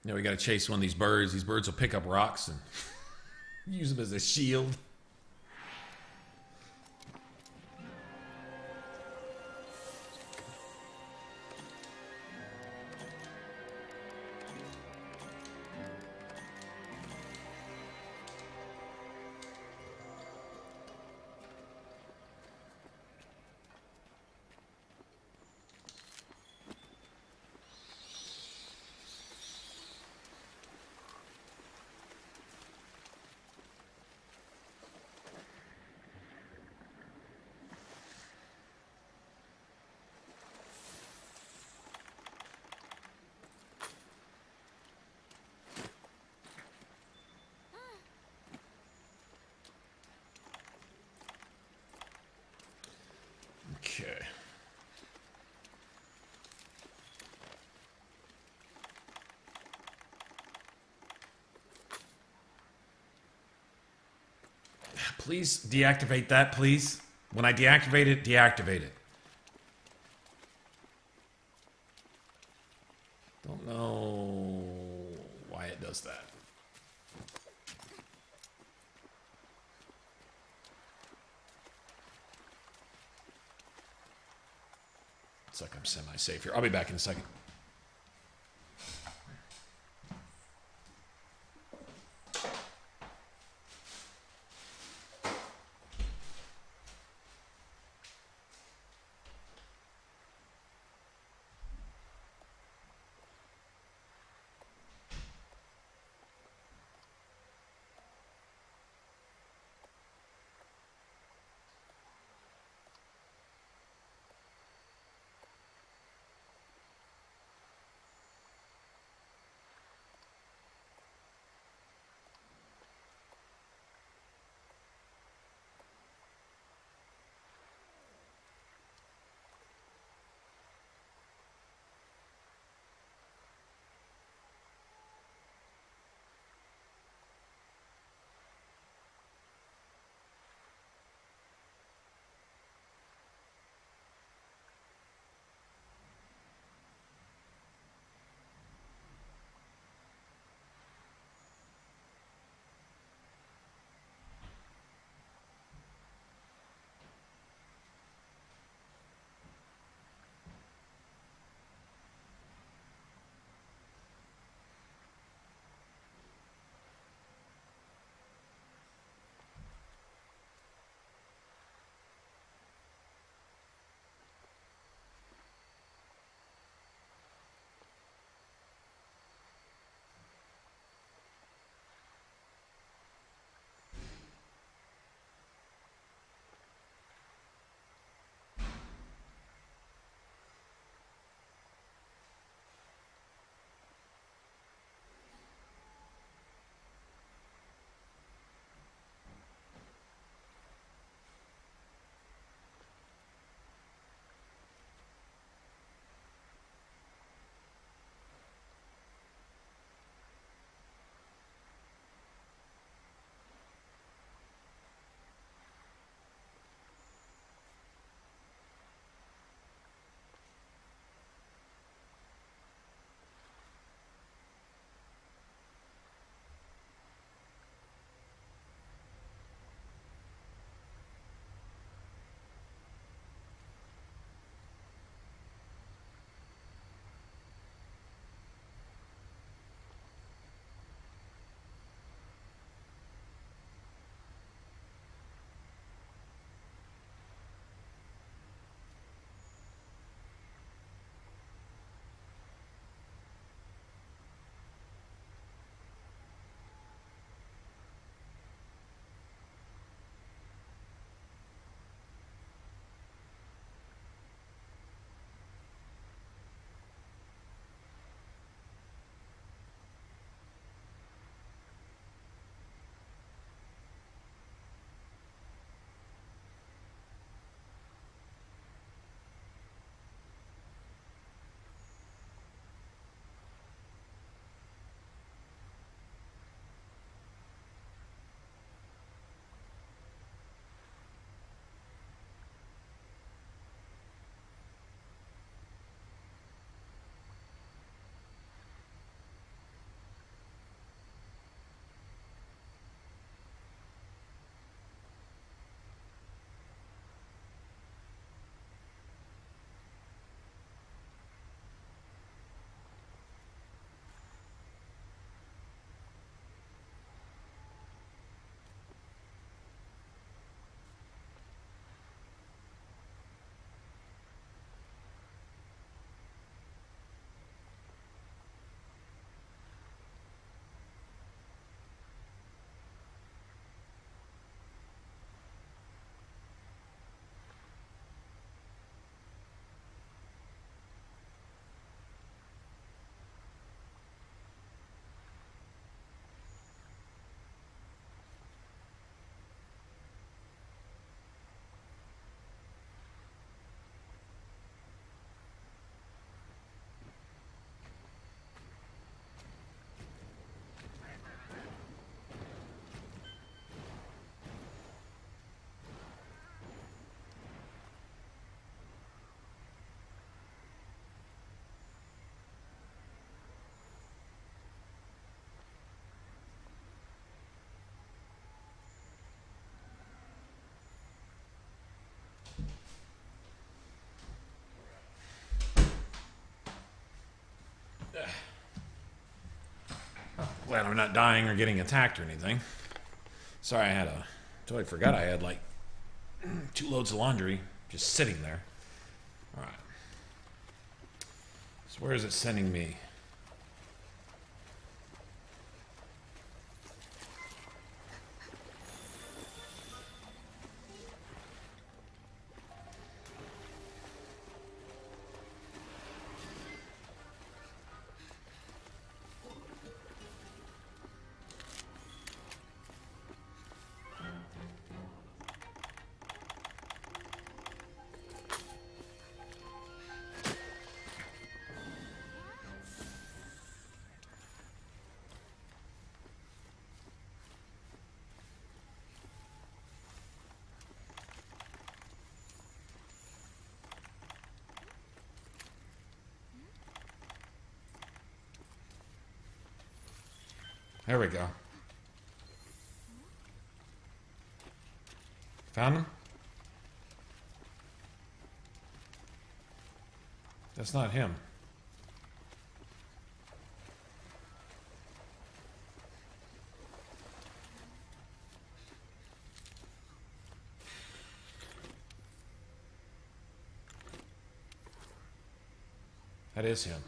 Now we got to chase one of these birds. These birds will pick up rocks and use them as a shield. Please deactivate that, please. When I deactivate it, deactivate it. Don't know why it does that. It's like I'm semi-safe here. I'll be back in a second. Glad I'm not dying or getting attacked or anything. Sorry, I totally forgot I had like 2 loads of laundry just sitting there. Alright. So where is it sending me? There we go. Found him? That's not him. That is him.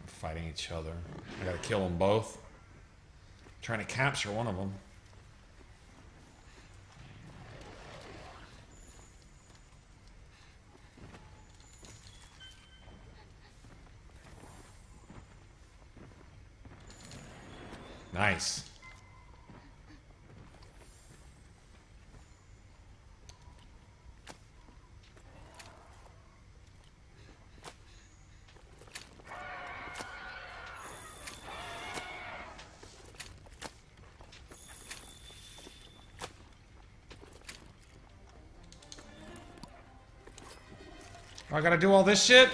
Fighting each other. I gotta kill them both. Trying to capture one of them. Nice. I gotta do all this shit?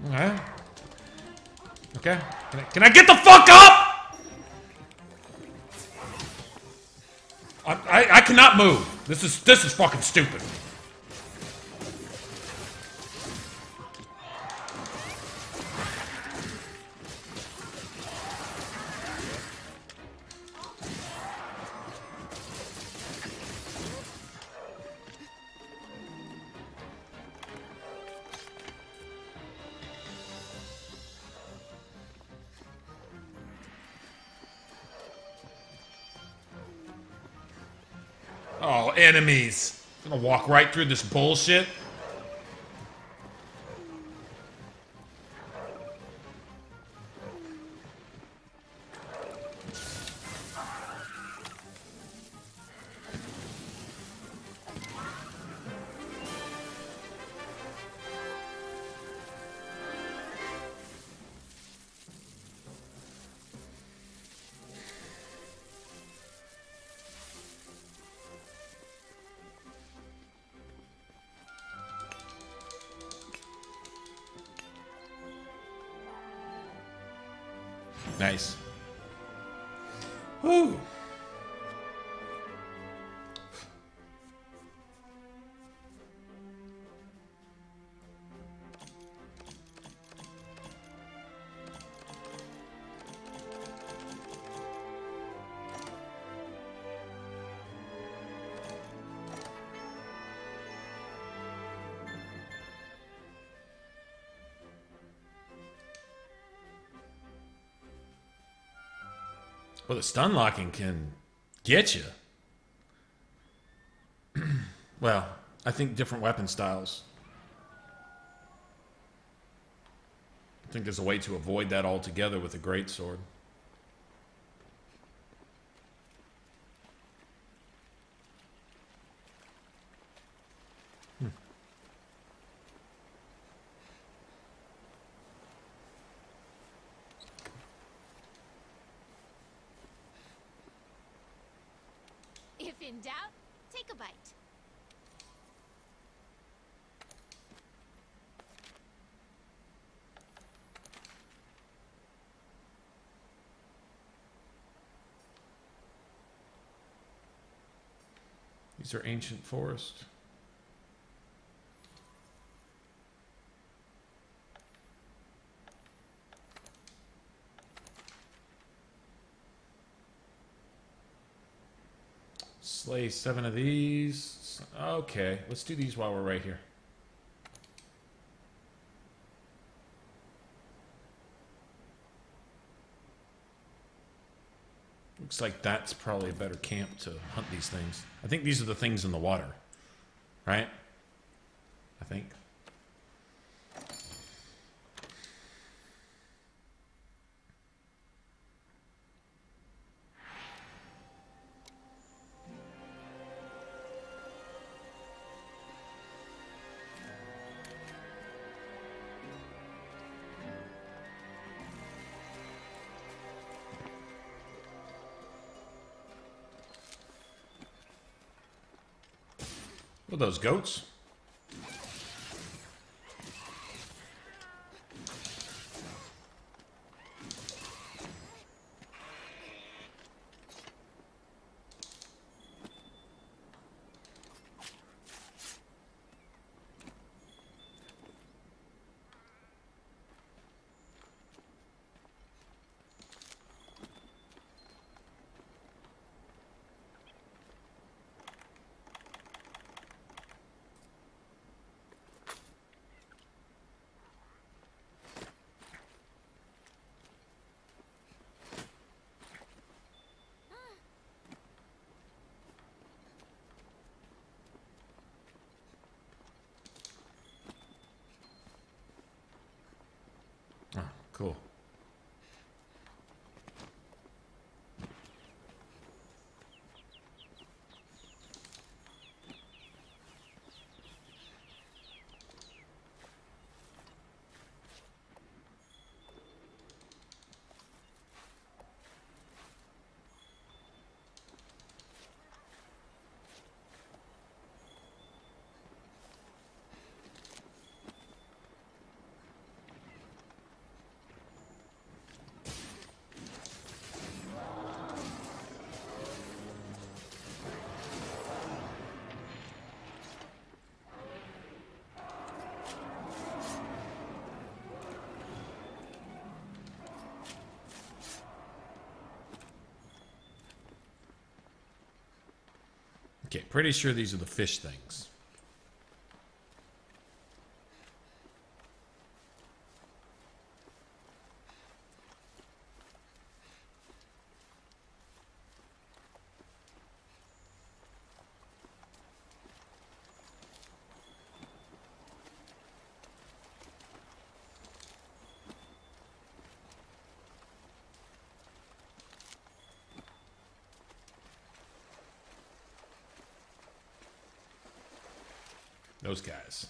Okay. Okay. Can I get the fuck up? I cannot move. This is fucking stupid. Oh, enemies. I'm gonna walk right through this bullshit. Nice. Woo. Well, the stun locking can get you. Well, I think different weapon styles. I think there's a way to avoid that altogether with a greatsword. If in doubt, take a bite. These are ancient forest. Slay 7 of these. Okay, let's do these while we're right here. Looks like that's probably a better camp to hunt these things. I think these are the things in the water, right? I think. What are those, goats? Oh, cool. Okay, pretty sure these are the fish things. Those guys.